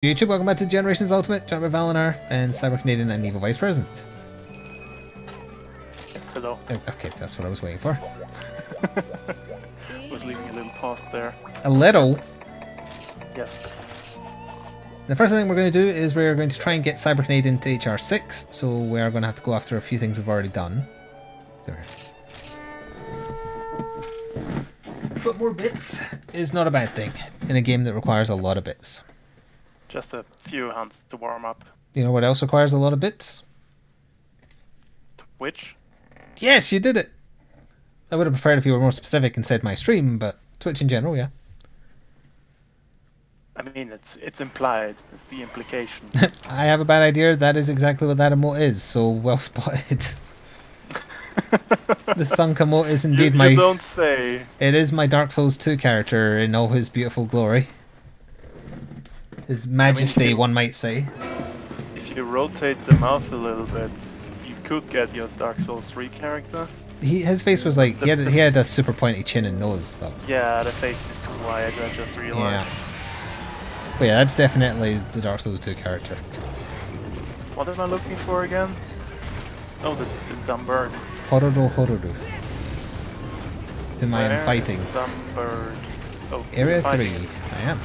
YouTube, welcome back to Generations Ultimate, joined by Valinar and Cyber Canadian and Evil Vice President. Yes, hello. Oh, okay, that's what I was waiting for. Was leaving a little pause there. A little? Yes. The first thing we're going to do is we're going to try and get Cyber Canadian to HR6, so we are going to have to go after a few things we've already done. There. But more bits is not a bad thing in a game that requires a lot of bits. Just a few hunts to warm up. You know what else requires a lot of bits? Twitch? Yes, you did it! I would have preferred if you were more specific and said my stream, but Twitch in general, yeah. I mean, it's implied. It's the implication. I have a bad idea. That is exactly what that emote is, so well spotted. The Thunk emote is indeed you don't say. It is my Dark Souls 2 character in all his beautiful glory. His majesty, I mean, one might say. If you rotate the mouth a little bit, you could get your Dark Souls 3 character. His face was like, he had a super pointy chin and nose though. Yeah, the face is too wide, I just realized. Yeah. But yeah, that's definitely the Dark Souls 2 character. What am I looking for again? Oh, the dumb bird. Horodo Horodo. Whom I am fighting. Dumb bird. Oh, Area 3. I am.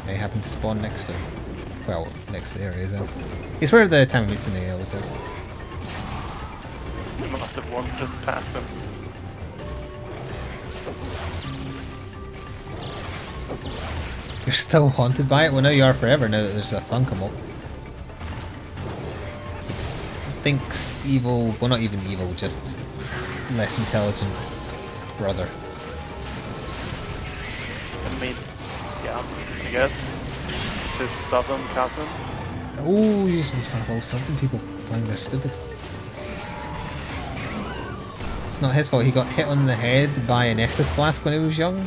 I happen to spawn next to him. Well, next to the area, isn't it? He's where the Tamamitsune always is. You must have walked just past him. You're still haunted by it? Well, now you are forever, now that there's a Thunk emote. It thinks evil, well not even evil, just less intelligent brother. I mean, yeah, I guess. It's his southern cousin. Oh, you just made fun of all southern people playing they're stupid. It's not his fault, he got hit on the head by an Estus flask when he was young.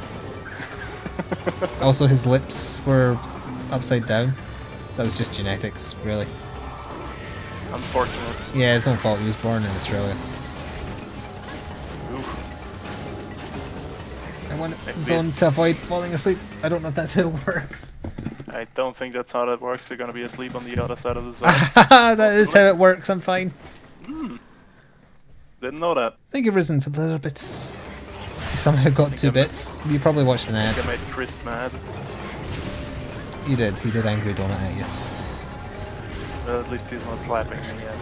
Also his lips were upside down. That was just genetics, really. Unfortunate. Yeah, his own fault, he was born in Australia. I want zone to avoid falling asleep. I don't know if that's how it works. I don't think that's how that works. You're gonna be asleep on the other side of the zone. That is how it works, I'm fine. Didn't know that. Thank you, Risen, for the little bits. You somehow got 2 bits. You probably watched an ad. I made Chris mad. You did. He did angry donut at you. Well, at least he's not slapping me yet.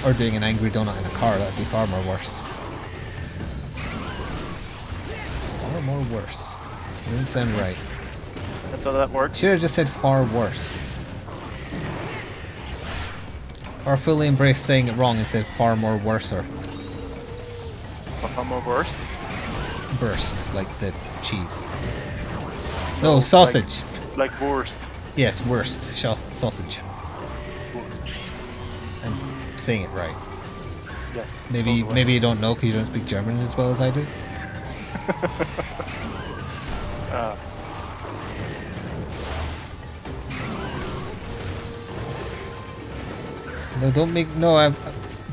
Or doing an angry donut in a car. That'd be far more worse. Far more worse. It didn't sound right. That's how that works. Should have just said far worse. Or fully embrace saying it wrong and said far more worser. Far more worst? Burst, like the cheese. No, sausage. Like worst. Yes, worst. Sausage. Worst. I'm saying it right. Yes. Maybe you don't know because you don't speak German as well as I do. No, don't make no.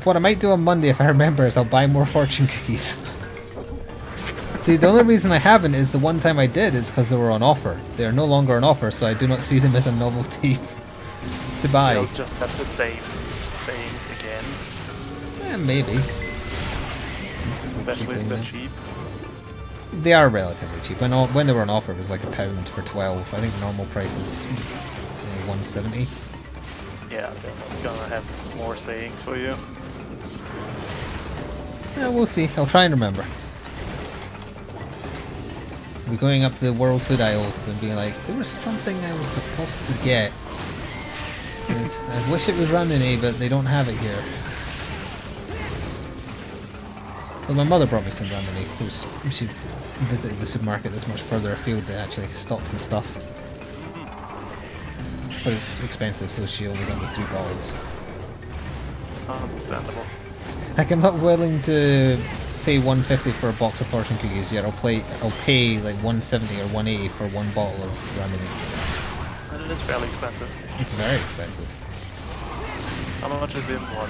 What I might do on Monday, if I remember, is I'll buy more fortune cookies. See, the only reason I haven't is the one time I did is because they were on offer. They are no longer on offer, so I do not see them as a novelty to buy. They'll just have the same sayings again. Maybe. Especially if they're cheap. They are relatively cheap. When they were on offer, it was like £1 for 12. I think normal price is $1.70. Yeah, they're not gonna have more sayings for you. Yeah, we'll see. I'll try and remember. We're going up the World Food Aisle and being like, there was something I was supposed to get. I wish it was ramune, but they don't have it here. Well, my mother brought me some ramune because she visited the supermarket that's much further afield that actually stocks and stuff. But it's expensive, so she only got me 3 bottles. Understandable. Like, I'm not willing to pay $1.50 for a box of fortune cookies yet. I'll pay like $1.70 or $1.80 for 1 bottle of ramune. And it is fairly expensive. It's very expensive. How much is in one?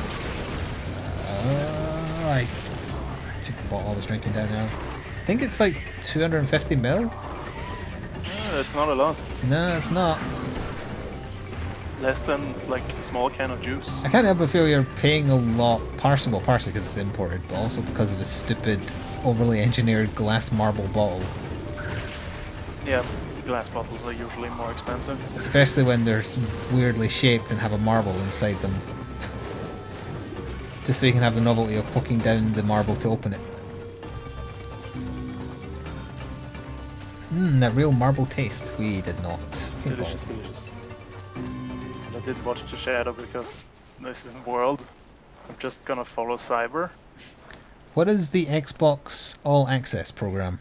I took the bottle I was drinking down now. I think it's like 250 ml. It's not a lot. No, it's not. less than like a small can of juice. I can't help but feel you're paying a lot, partially because it's imported, but also because of a stupid, overly engineered glass marble bottle. Yeah, glass bottles are usually more expensive. Especially when they're weirdly shaped and have a marble inside them. Just so you can have the novelty of poking down the marble to open it. That real marble taste. We did not. Delicious, delicious. I did watch the shadow because this isn't World. I'm just gonna follow Cyber. What is the Xbox All Access program?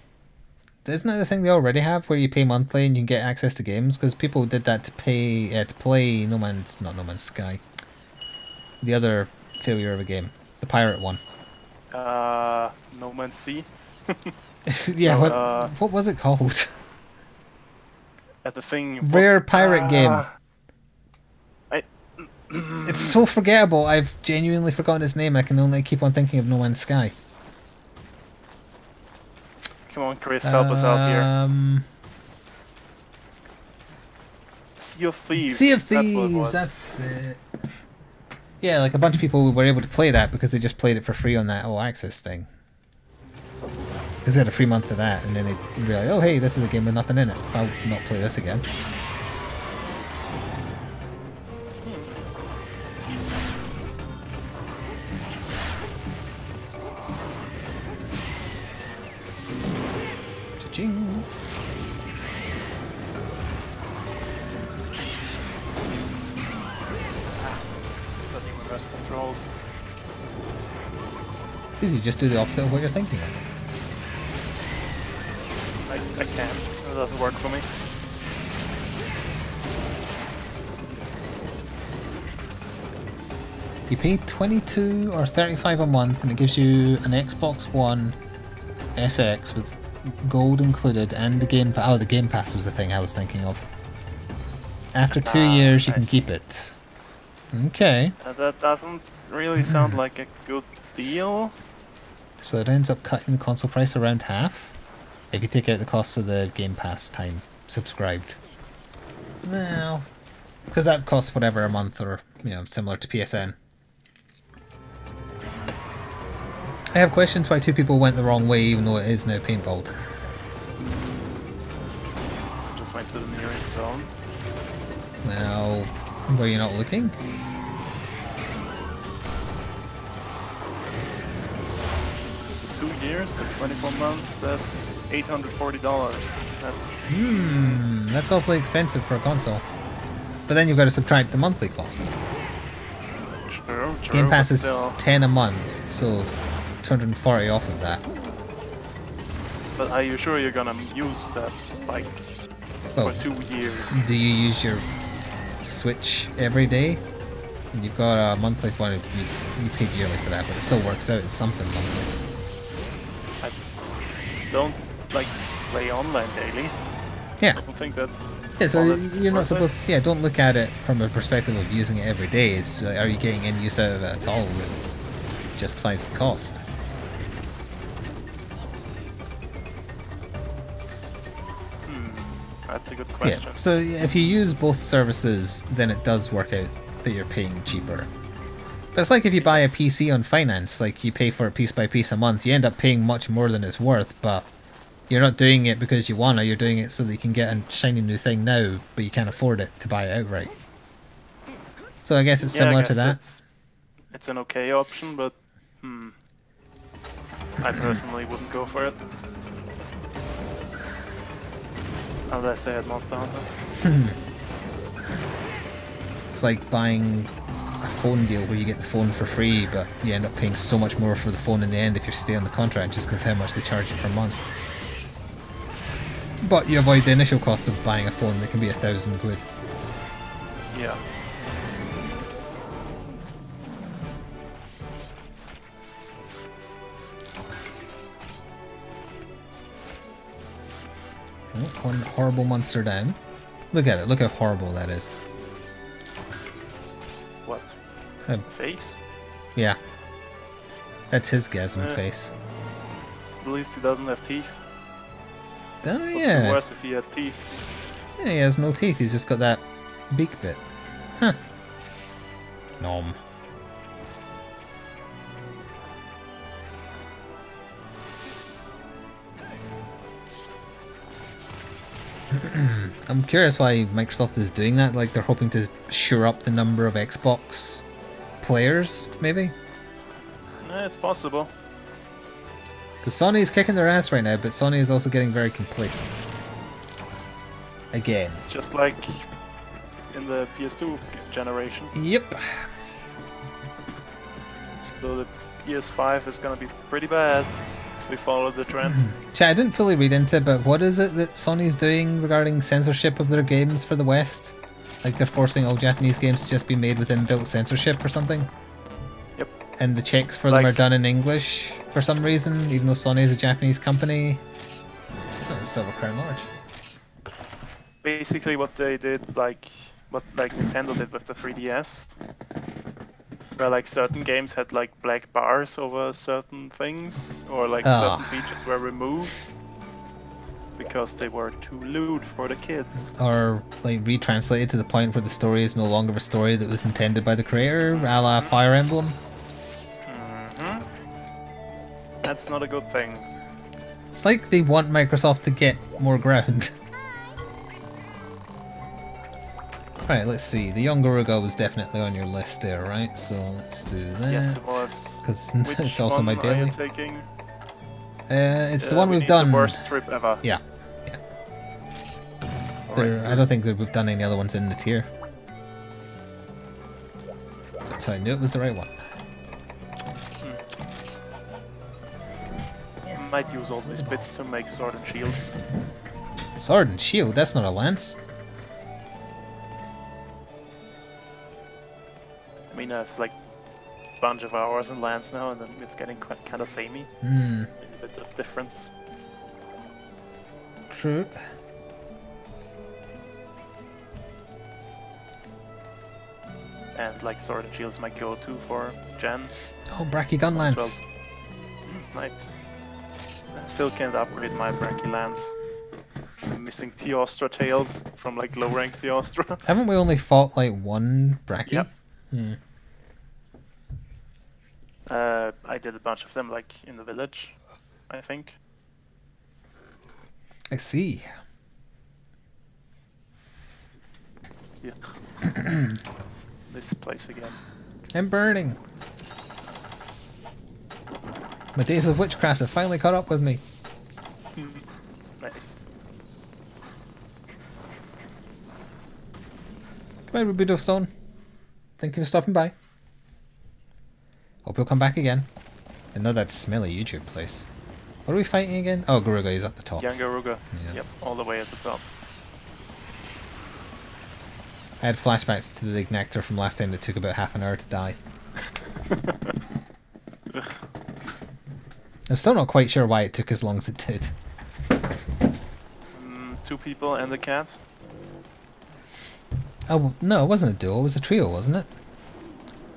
Isn't that the thing they already have, where you pay monthly and you can get access to games? Because people did that to play not No Man's Sky. The other failure of a game, the pirate one. No Man's Sea. Yeah, no, what was it called? At the thing. Rare pirate game. Mm. It's so forgettable. I've genuinely forgotten his name. I can only keep on thinking of No Man's Sky. Come on, Chris, help us out here. Sea of Thieves. Sea of Thieves. That's what it was. That's it. Yeah, like a bunch of people were able to play that because they just played it for free on that All Access thing. Because they had a free month of that, and then they realized, oh hey, this is a game with nothing in it. I'll not play this again. Cha-ching. Controls. Easy, just do the opposite of what you're thinking of. I can't. It doesn't work for me. You pay 22 or 35 a month and it gives you an Xbox One SX with gold included and the Game Pass. Oh, the Game Pass was the thing I was thinking of. After 2 years you can keep it. Okay. That doesn't really sound like a good deal. So it ends up cutting the console price around half if you take out the cost of the Game Pass time subscribed. Well, because that costs whatever a month, or similar to PSN. I have questions why 2 people went the wrong way even though it is now paintballed. Just went to the nearest zone. Now, were you not looking? For 2 years, that's 24 months, that's $840. That's awfully expensive for a console. But then you've got to subtract the monthly cost. True, Game Pass is still. 10 a month, so 240 off of that. But are you sure you're gonna use that spike for 2 years? Do you use your Switch every day? And you've got a monthly one, you paid yearly for that, but it still works out as something monthly. I don't play online daily. Yeah. I don't think that's... Yeah, so you're not supposed to... Yeah, don't look at it from a perspective of using it every day. It's, are you getting any use out of it at all that justifies the cost? That's a good question. Yeah, so if you use both services, then it does work out that you're paying cheaper. But it's like if you buy a PC on finance, like you pay for it piece by piece a month, you end up paying much more than it's worth, but you're not doing it because you wanna, you're doing it so that you can get a shiny new thing now, but you can't afford it to buy it outright. So I guess it's similar to that. It's an okay option, but I personally wouldn't go for it. Unless they had Monster Hunter. It's like buying a phone deal where you get the phone for free, but you end up paying so much more for the phone in the end if you stay on the contract just because how much they charge you per month. But you avoid the initial cost of buying a phone that can be £1,000. Yeah. Oh, one horrible monster down. Look at it, look how horrible that is. What? Face? Yeah. That's his gasm face. At least he doesn't have teeth. Oh Would be yeah. worse if he had teeth. Yeah, he has no teeth, he's just got that beak bit. Nom. I'm curious why Microsoft is doing that, like they're hoping to shore up the number of Xbox players, maybe? It's possible. Because Sony's kicking their ass right now, but Sony is also getting very complacent. Again. Just like in the PS2 generation. Yep. So the PS5 is gonna be pretty bad if we follow the trend. Chat, I didn't fully read into it, but what is it that Sony's doing regarding censorship of their games for the West? Like they're forcing all Japanese games to just be made with inbuilt censorship or something? Yep. And the checks for them are done in English for some reason, even though Sony is a Japanese company. Oh, it's Silver Crown Large. Basically what they did, like Nintendo did with the 3DS, where like certain games had like black bars over certain things, or like certain features were removed because they were too lewd for the kids. Or like retranslated to the point where the story is no longer a story that was intended by the creator, a la Fire Emblem. That's not a good thing. It's like they want Microsoft to get more ground. Right, let's see. The young Garuga was definitely on your list there, right? So let's do that. Yes, it was. Because it's also my daily. Are you taking? It's the one we've done. The worst trip ever. Yeah, yeah. Right. I don't think that we've done any other ones in the tier. So that's how I knew it was the right one. Might use all these bits to make sword and shield. Sword and shield? That's not a lance. I mean, I've like a bunch of hours in Lance now, and then it's getting kind of samey. Hmm. A bit of difference. True. And like sword and shield is my go-to for Gen. Oh, Bracky Gun Lance. Well. Nice. I still can't upgrade my Bracky Lance. I'm missing Theostra tails from like low rank Theostra. Haven't we only fought like one Bracky? Yep. Hmm. I did a bunch of them like in the village, I think. I see. Yeah. This place again. I'm burning. My days of witchcraft have finally caught up with me. Nice. Goodbye, Rubido Stone. Thank you for stopping by. Hope you'll come back again. I know that smelly YouTube place. What are we fighting again? Oh, Garuga is at the top. Young Garuga. Yeah. Yep, all the way at the top. I had flashbacks to the Ignactor from last time that took about half an hour to die. I'm still not quite sure why it took as long as it did. 2 people and the cat. Oh, no, it wasn't a duo, it was a trio, wasn't it?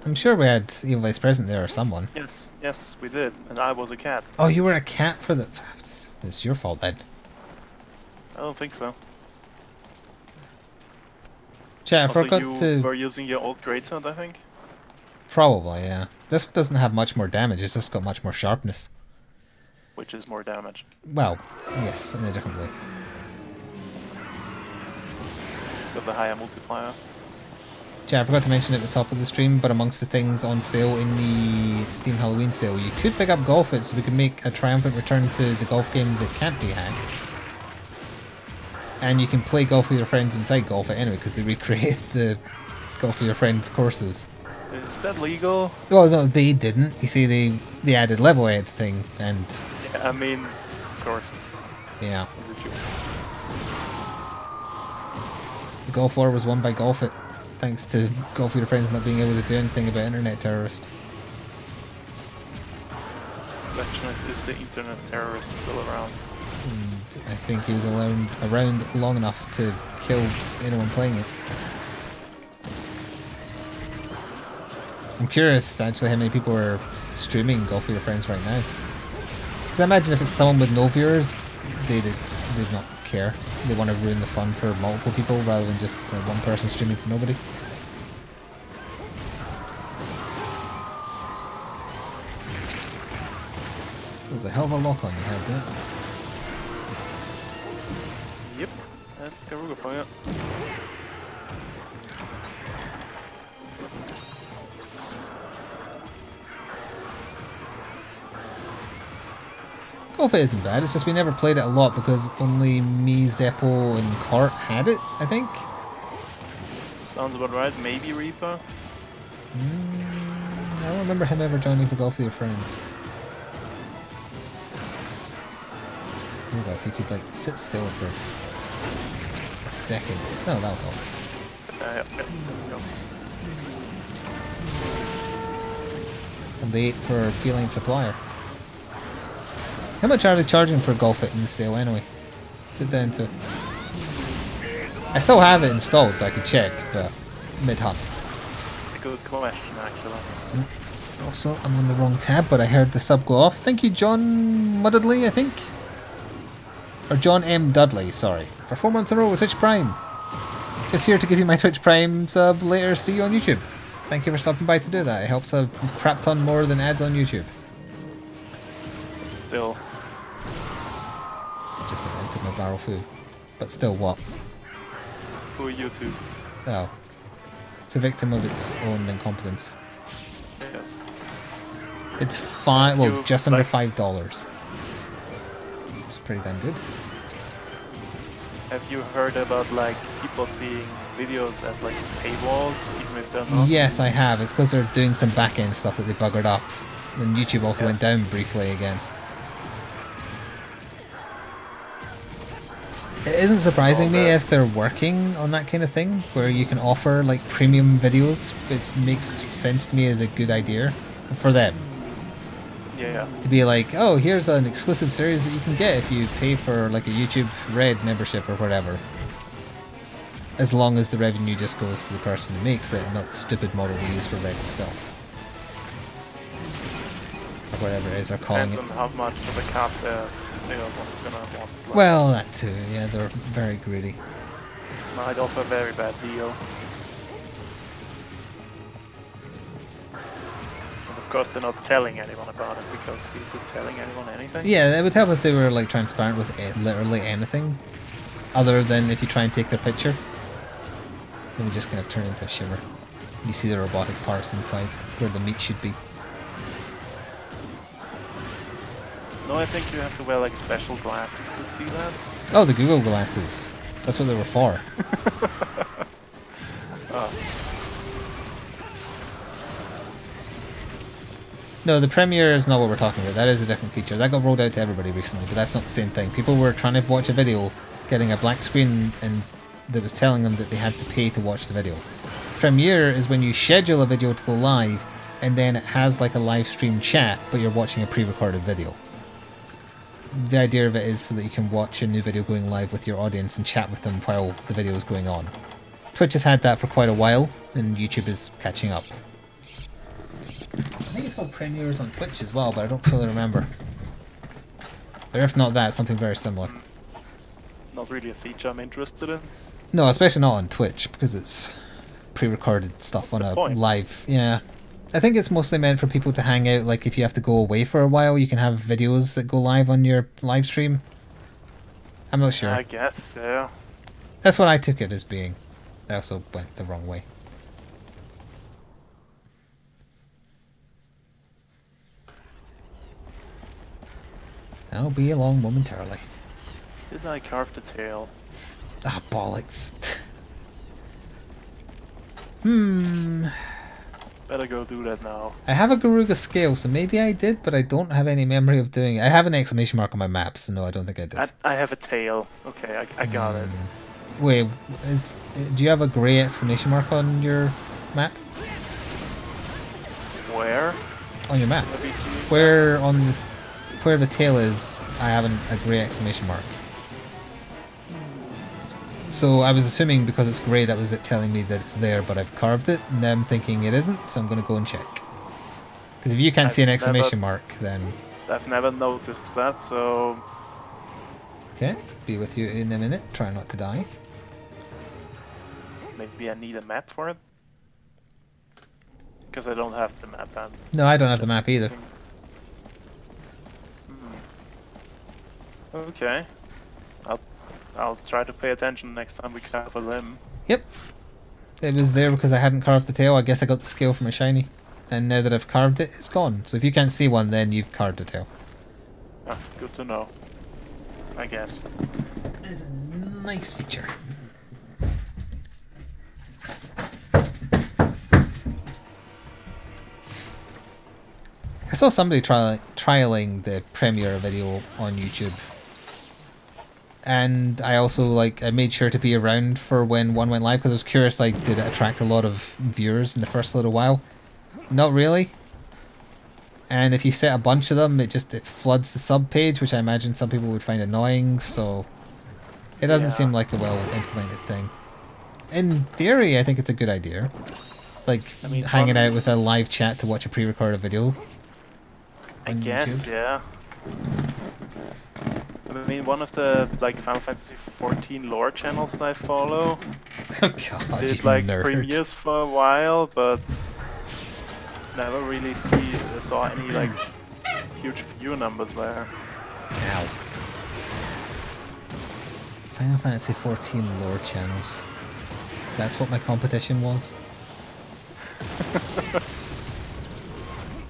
I'm sure we had Evil Vice President there or someone. Yes, yes, we did. And I was a cat. Oh, you were a cat for the... It's your fault then. I don't think so. Chat, I Also, forgot you to... were using your old greatsword, I think? Probably, yeah. This one doesn't have much more damage, it's just got much more sharpness. Which is more damage. Well, yes, in a different way. It's got the higher multiplier. Chat, I forgot to mention at the top of the stream, but amongst the things on sale in the Steam Halloween sale, you could pick up Golf It, so we can make a triumphant return to the golf game that can't be hacked. And you can play golf with your friends inside Golf It anyway, because they recreate the Golf with your friends courses. Is that legal? Well, no, they didn't. You see, they added level editing, and... Yeah, I mean, of course. Yeah. The Golf War was won by Golf It, thanks to Golf with your friends not being able to do anything about Internet Terrorist. The question is the Internet Terrorist still around? I think he was around long enough to kill anyone playing it. I'm curious actually how many people are streaming Golf with your friends right now. Because I imagine if it's someone with no viewers, they'd not care. They want to ruin the fun for multiple people rather than just one person streaming to nobody. There's a hell of a lock on you have there. Yep, that's Garuga for you. Golf it isn't bad, it's just we never played it a lot because only me, Zeppo and Cort had it, I think. Sounds about right, maybe Reaper? I don't remember him ever joining for golf with your friends. Oh god, if you could like sit still for a second. No, that'll help. Yep. Somebody ate for feeling supplier. How much are they charging for golf it in the sale anyway? What's it down to? I still have it installed so I could check, but mid-hunt. A good question actually. Also, I'm on the wrong tab, but I heard the sub go off. Thank you, John Muddley, I think? Or John M. Dudley, sorry. For 4 months in a row with Twitch Prime. Just here to give you my Twitch Prime sub later, see you on YouTube. Thank you for stopping by to do that. It helps a crap ton more than ads on YouTube. Still. Just I took my barrel food. But still what? Who are you two? Oh. It's a victim of its own incompetence. Yes. It's just under $5. It's pretty damn good. Have you heard about like people seeing videos as like a paywall, even if they're not? Yes, I have. It's because they're doing some back-end stuff that they buggered up. And YouTube also went down briefly again. It isn't surprising me if they're working on that kind of thing, where you can offer like premium videos. It makes sense to me as a good idea for them. Yeah. To be like, oh, here's an exclusive series that you can get if you pay for like a YouTube Red membership or whatever. As long as the revenue just goes to the person who makes it, not the stupid model they use for Red itself. Or whatever it is they're calling it. Depends on how much of a cap they're gonna want. Like, well, that too, yeah, they're very greedy. Might offer a very bad deal. And of course they're not telling anyone about it, because you're telling anyone anything. Yeah, it would help if they were like transparent with literally anything. Other than if you try and take their picture. Then we just kind of turn into a shimmer. You see the robotic parts inside, where the meat should be. No, I think you have to wear like special glasses to see that. Oh, the Google glasses. That's what they were for. Oh. No, the Premiere is not what we're talking about. That is a different feature. That got rolled out to everybody recently, but that's not the same thing. People were trying to watch a video, getting a black screen, and that was telling them that they had to pay to watch the video. Premiere is when you schedule a video to go live, and then it has like a live stream chat, but you're watching a pre-recorded video. The idea of it is so that you can watch a new video going live with your audience and chat with them while the video is going on. Twitch has had that for quite a while, and YouTube is catching up. I think it's called Premieres on Twitch as well, but I don't fully remember. Or if not that, something very similar. Not really a feature I'm interested in. No, especially not on Twitch, because it's pre-recorded stuff on a live... Yeah. I think it's mostly meant for people to hang out, like if you have to go away for a while, you can have videos that go live on your live stream. I'm not sure. I guess, yeah. That's what I took it as being. I also went the wrong way. I'll be along momentarily. Did I carve the tail? Ah, bollocks. Better go do that now. I have a Garuga scale, so maybe I did, but I don't have any memory of doing it. I have an exclamation mark on my map, so no, I don't think I did. I have a tail. Okay, I got it. Wait, do you have a grey exclamation mark on your map? Where? On your map. Have you seen Where the tail is, I have a grey exclamation mark. So I was assuming because it's grey that was it telling me that it's there, but I've carved it, and I'm thinking it isn't, so I'm going to go and check. Because if you can't see an exclamation mark, then... I've never noticed that, so... Okay, be with you in a minute, try not to die. Maybe I need a map for it? Because I don't have the map, and... No, I don't have the map either. Okay. I'll try to pay attention next time we carve a limb. Yep. It was there because I hadn't carved the tail. I guess I got the scale from a shiny. And now that I've carved it, it's gone. So if you can't see one, then you've carved the tail. Ah, good to know. I guess. It is a nice feature. I saw somebody trialing the premiere video on YouTube. And I also I made sure to be around for when one went live because I was curious, did it attract a lot of viewers in the first little while? Not really. And if you set a bunch of them, it floods the sub page, which I imagine some people would find annoying, so it doesn't seem like a well implemented thing. In theory, I think it's a good idea. Hanging out with a live chat to watch a pre-recorded video. I guess, yeah. I mean, one of the Final Fantasy XIV lore channels that I follow oh God, did nerd. premieres for a while, but never really saw any huge viewer numbers there. Ow. Final Fantasy XIV lore channels. That's what my competition was.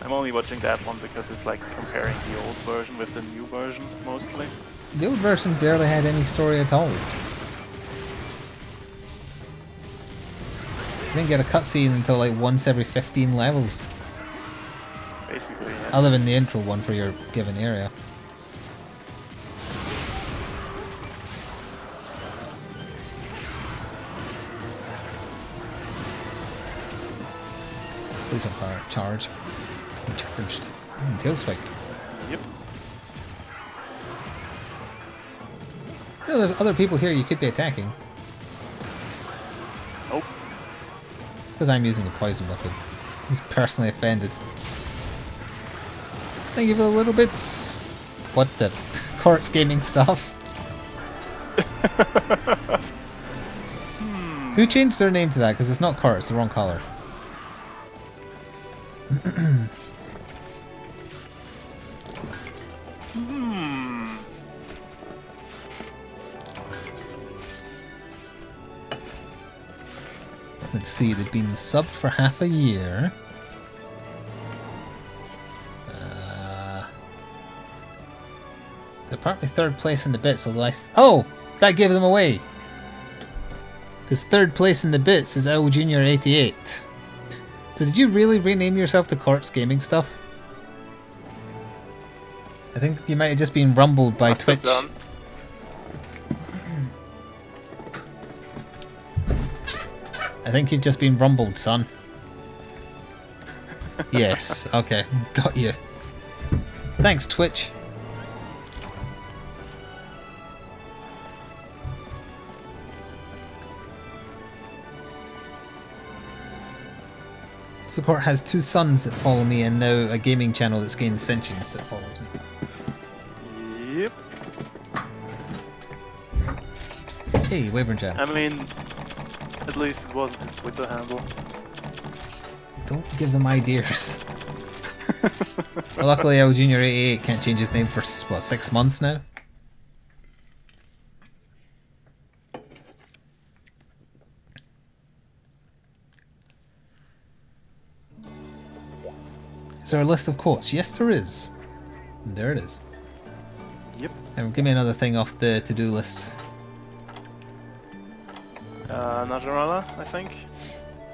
I'm only watching that one because it's comparing the old version with the new version, mostly. The old version barely had any story at all. You didn't get a cutscene until once every 15 levels. Basically, yeah. Other than the intro one for your given area. Please don't fire. Charge. He charged. Tail spiked. Yep. You know, there's other people here you could be attacking. Nope. It's because I'm using a poison weapon. He's personally offended. Thank you for the little bits. What the? Quartz Gaming stuff. Who changed their name to that? Because it's not Quartz, it's the wrong color. Let's see, they've been subbed for half a year. They're apparently third place in the bits, so oh! That gave them away! Because third place in the bits is Owl Junior 88. So did you really rename yourself to Quartz Gaming stuff? I think you might have just been rumbled by Twitch. I think you've just been rumbled, son. Yes, okay, got you. Thanks, Twitch. The court has two sons that follow me and now a gaming channel that's gained sentience that follows me. Yep. Hey, Wyvern Jam. I mean, at least it wasn't his Twitter handle. Don't give them ideas. Well, luckily, L Junior 88 can't change his name for, what, 6 months now? Is there a list of quotes? Yes, there is. There it is. Yep. And give me another thing off the to-do list. Najarala, I think.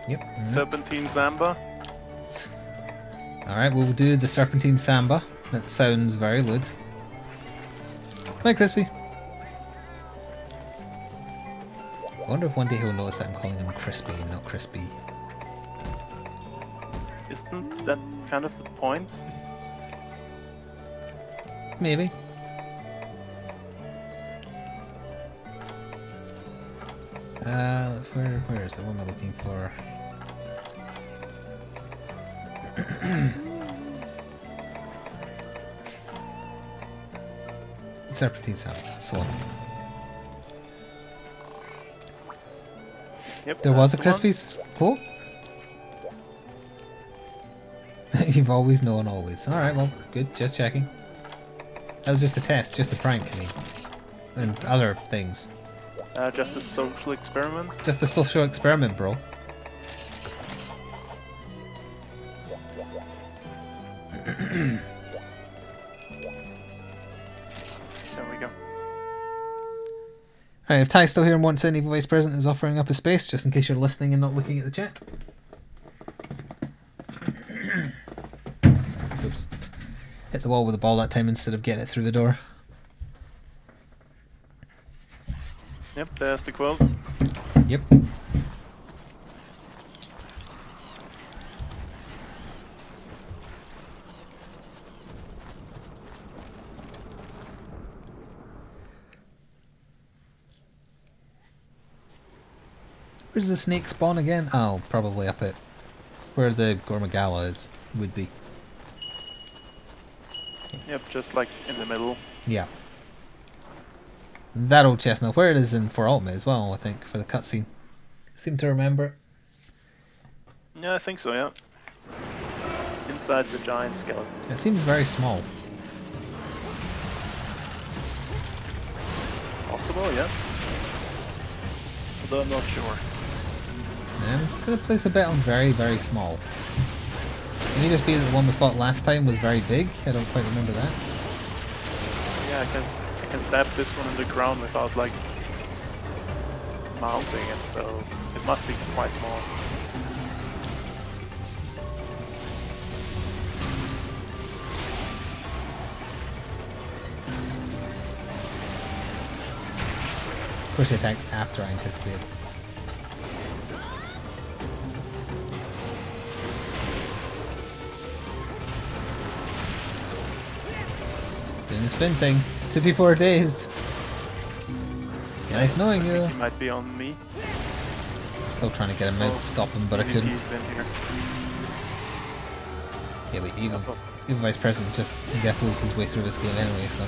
Yep. Serpentine Zamba. Alright, we'll do the Serpentine Samba. That sounds very lewd. Hi, Crispy. I wonder if one day he'll notice that I'm calling him Crispy and not Crispy. Isn't that kind of the point? Maybe. Where is it? What am I looking for? Serpentine Samba, that's the one. Yep, There was a Crispy's quote? You've always known always. Alright, well, good, just checking. That was just a test, just a prank, I mean. And other things. Just a social experiment. Just a social experiment, bro. There we go. Alright, if Ty's still here and wants any vice president is offering up a space, just in case you're listening and not looking at the chat. Oops. Hit the wall with the ball that time instead of getting it through the door. Yep, there's the quilt. Yep. Where's the snake spawn again? Oh, probably up it. Where the Gormagala is, would be. Yep, just like in the middle. Yeah. That old chestnut, where it is in For Ultimate as well, I think, for the cutscene. Seem to remember. Yeah, I think so, yeah. Inside the giant skeleton. It seems very small. Possible, yes. Although I'm not sure. I'm gonna place a bet on very, very small. It may just be that the one we fought last time was very big. I don't quite remember that. Yeah, I can stab this one in the ground without like mounting it, so it must be quite small. Of course, he attacked after I anticipated. Doing the spin thing. 2 people are dazed. Nice knowing you. He might be on me. Still trying to get him out to stop him, but I couldn't. He's in here. Yeah, but even Vice President just Zeppos his way through this game anyway, so.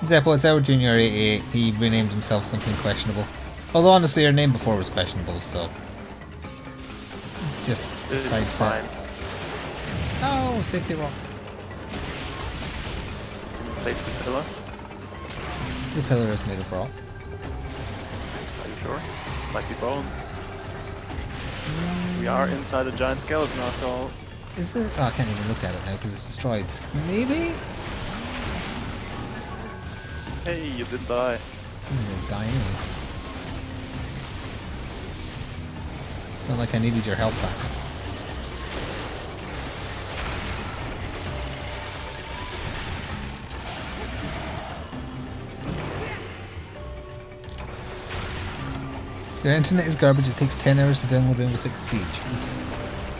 Zeppo, it's our Junior 88. He renamed himself something questionable. Although honestly, your name before was questionable, so. It's just a side step. Oh, safety rock. Safety pillar. The pillar is made of rock. Are you sure? Might be bone. We are inside a giant skeleton after all. Is it? Oh, I can't even look at it now because it's destroyed. Maybe? Hey, you didn't die. You're dying anyway. It's not like I needed your help back. Your internet is garbage, it takes 10 hours to download Rainbow Six Siege.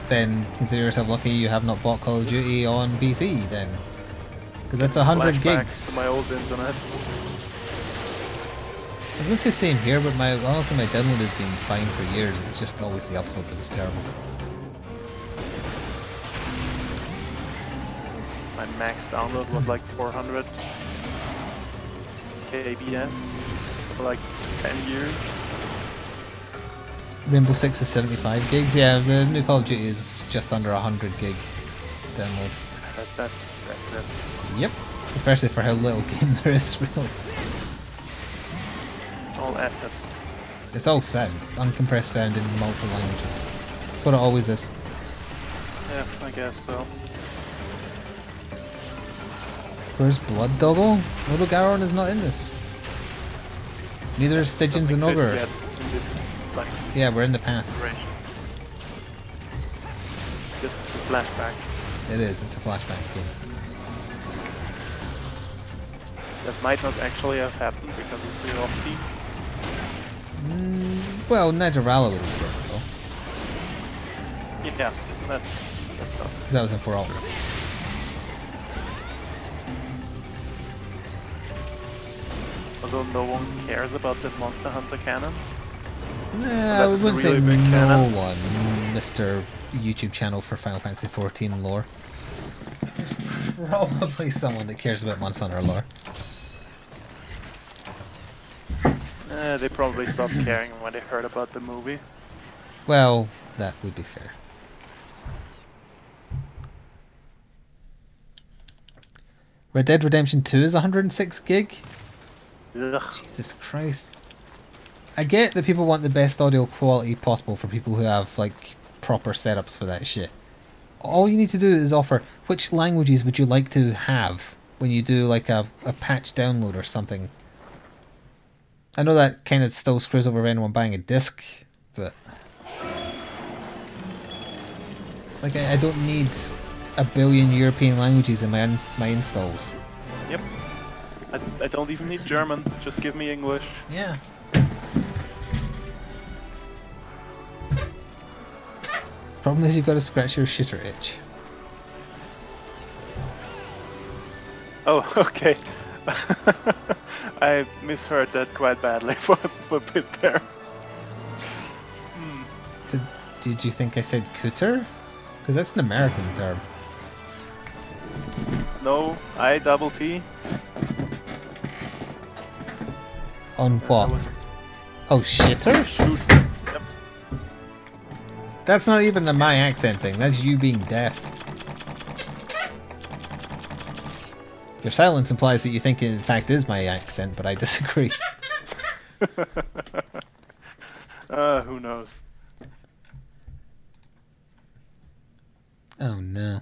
Then consider yourself lucky you have not bought Call of Duty on PC then. Because that's 100 gigs. To my old internet. I was going to say same here, but honestly my download has been fine for years. It's just always the upload that was terrible. My max download was like 400 kbs for like 10 years. Rainbow Six is 75 gigs. Yeah, the new Call of Duty is just under 100 gig download. That's excessive. Yep, especially for how little game there is, really. It's all assets. It's all sound, uncompressed sound in multiple languages. That's what it always is. Yeah, I guess so. Where's Blood Doggo? Little Garon is not in this. Neither is Stygians and Ogre. Like, yeah, we're in the past. Range. Just a flashback. It is, it's a flashback game. That might not actually have happened because it's the off team. Well, Nigerala would exist though. Yeah, that does. Because that was in For All. Although no one cares about the Monster Hunter canon. Nah, I wouldn't say no one, Mr. YouTube channel for Final Fantasy XIV lore. Probably someone that cares about Monster Hunter lore. They probably stopped caring when they heard about the movie. Well, that would be fair. Red Dead Redemption 2 is 106 gig? Ugh. Jesus Christ. I get that people want the best audio quality possible for people who have like proper setups for that shit. All you need to do is offer which languages would you like to have when you do like a patch download or something. I know that kind of still screws over anyone buying a disc, but like I don't need a billion European languages in my installs. Yep. I don't even need German. Just give me English. Yeah. Problem is you've got to scratch your shitter itch. Oh, okay. I misheard that quite badly for a bit there. Did you think I said cooter? Because that's an American term. No, I double T. On what? Oh, shitter? Shoot. Yep. That's not even a my accent thing, that's you being deaf. Your silence implies that you think it in fact is my accent, but I disagree. Who knows? Oh no.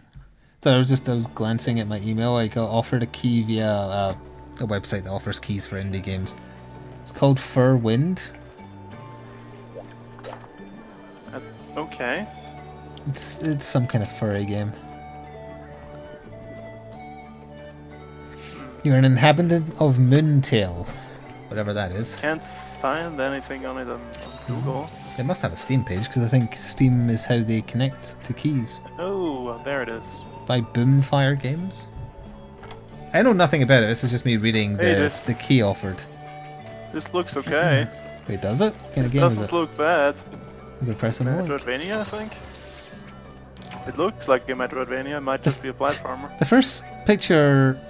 So I was glancing at my email. I got offered a key via a website that offers keys for indie games. It's called Fur Wind. Okay. It's some kind of furry game. You're an inhabitant of Moontail, whatever that is. Can't find anything on it on Google. It must have a Steam page because I think Steam is how they connect to keys. Oh, there it is. By Boomfire Games. I know nothing about it. This is just me reading the key offered. This looks okay. Wait, does it? What kind This of game is it? doesn't look bad. I'm gonna press on the link. Metroidvania, I think. It looks like a Metroidvania. It might just be a platformer. The first picture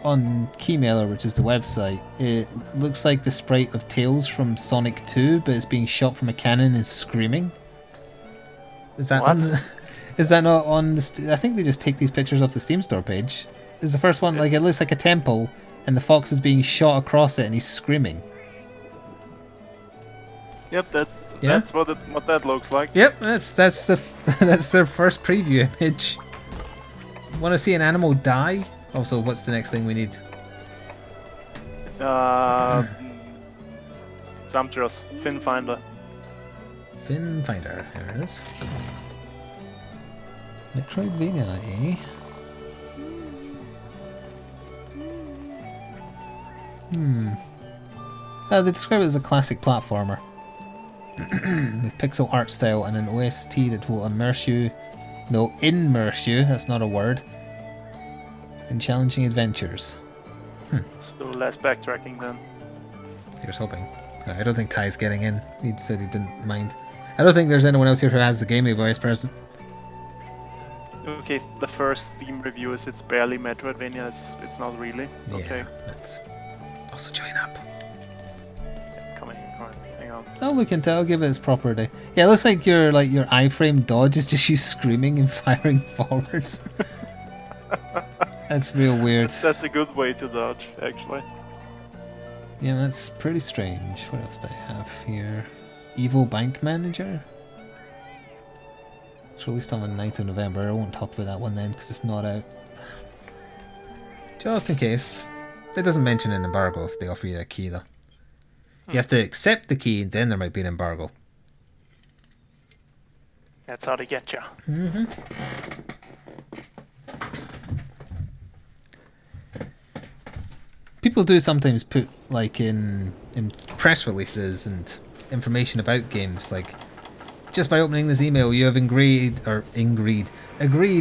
on Keymailer, which is the website, it looks like the sprite of Tails from Sonic 2, but it's being shot from a cannon and screaming. Is that what? Is that not on the... I think they just take these pictures off the Steam store page. Is the first one, like, it looks like a temple, and the fox is being shot across it, and he's screaming. Yep, that's what that looks like. Yep, that's their first preview image. Want to see an animal die? Also, what's the next thing we need? Sumptuous. Fin Finder. Fin Finder, here it is. Metroidvania, eh? They describe it as a classic platformer. With pixel art style and an OST that will immerse you... No, immerse you, that's not a word. In challenging adventures. So less backtracking then. Here's hoping. I don't think Ty's getting in. He said he didn't mind. I don't think there's anyone else here who has the Game Boy Vice present. Okay, the first Steam review is it's barely Metroidvania, it's not really. Okay. Yeah, let's also join up. Come on, hang on. I'll look into it, I'll give it its proper day. Yeah, it looks like your iframe dodge is just you screaming and firing forwards. That's real weird. That's a good way to dodge, actually. Yeah, that's pretty strange. What else do I have here? Evil Bank Manager? It's released on the 9th of November. I won't talk about that one then because it's not out. Just in case. It doesn't mention an embargo if they offer you a key though. You have to accept the key, then there might be an embargo. That's how they get you. People do sometimes put like in press releases and information about games like, just by opening this email you have agreed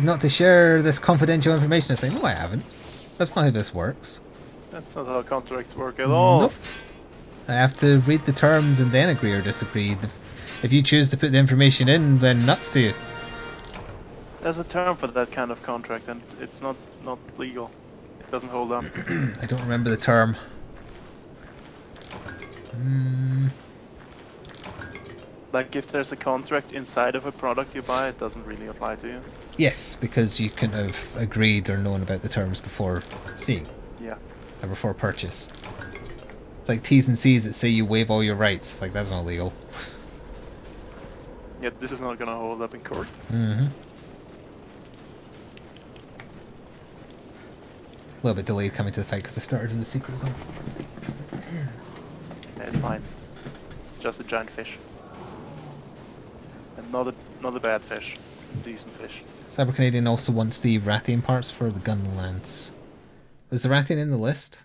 not to share this confidential information. I say, no, I haven't. That's not how this works. That's not how contracts work at all. Nope. I have to read the terms and then agree or disagree. If you choose to put the information in, then nuts to you. There's a term for that kind of contract and it's not legal. It doesn't hold up. I don't remember the term. Like if there's a contract inside of a product you buy, it doesn't really apply to you. Yes, because you couldn't have agreed or known about the terms before seeing. Yeah. Before purchase. It's like T's and C's that say you waive all your rights. Like, that's not legal. Yeah, this is not gonna hold up in court. Mm-hmm. A little bit delayed coming to the fight because I started in the secret zone. Yeah, it's fine. Just a giant fish. And not a bad fish. Decent fish. Cyber Canadian also wants the Rathian parts for the gun lance. Is the Rathian in the list?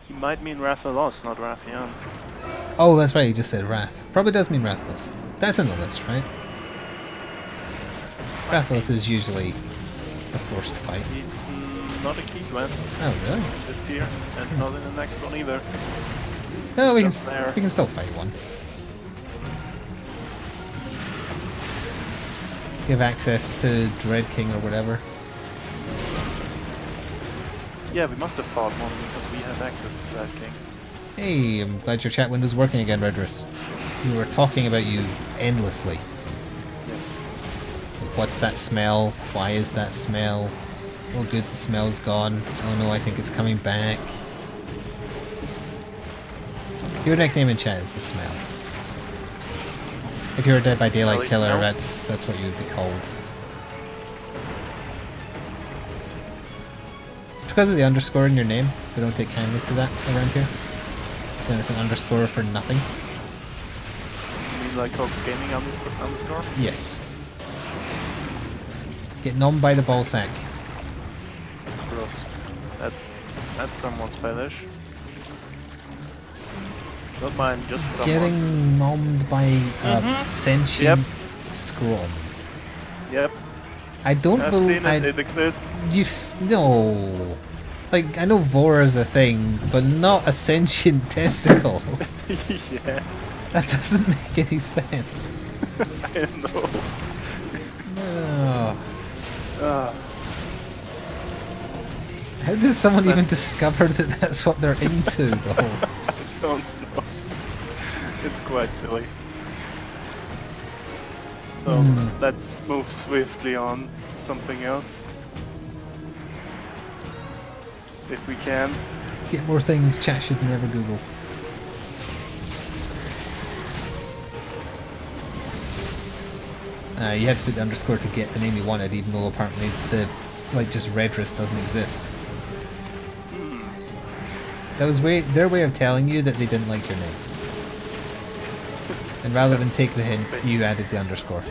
He might mean Rathalos, not Rathian. Oh, that's right, he just said Wrath. Probably does mean Rathalos. That's in the list, right? Rathalos is usually a forced fight. He's not a key quest. Oh, really? This tier, and not in the next one either. No, we Just can still fight one. Give access to Dread King or whatever. Yeah, we must have fought one because we have access to that king. Hey, I'm glad your chat window's working again, Redrus. We were talking about you endlessly. Yes. Like, what's that smell? Why is that smell? Oh good, the smell's gone. Oh no, I think it's coming back. Your nickname in chat is the smell. If you're a Dead by Daylight killer, that's what you would be called. It's because of the underscore in your name. We don't take kindly to that around here. Then it's an underscore for nothing. You mean like Cox Gaming underscore? Yes. Get numb by the ball sack. Gross. That's someone's fetish. Not mine, just someone's. Getting numbed by a sentient scrum. Yep. I don't I've believe seen it. It exists. No. Like, I know Vor is a thing, but not a sentient testicle. Yes. That doesn't make any sense. I know. No. Ah. How does someone even discover that that's what they're into, though? I don't know. It's quite silly. So let's move swiftly on to something else. If we can. Get more things chat should never Google. You had to put the underscore to get the name you wanted, even though apparently the, like, just Redrus doesn't exist. That was their way of telling you that they didn't like your name. And rather than take the hint, you added the underscore.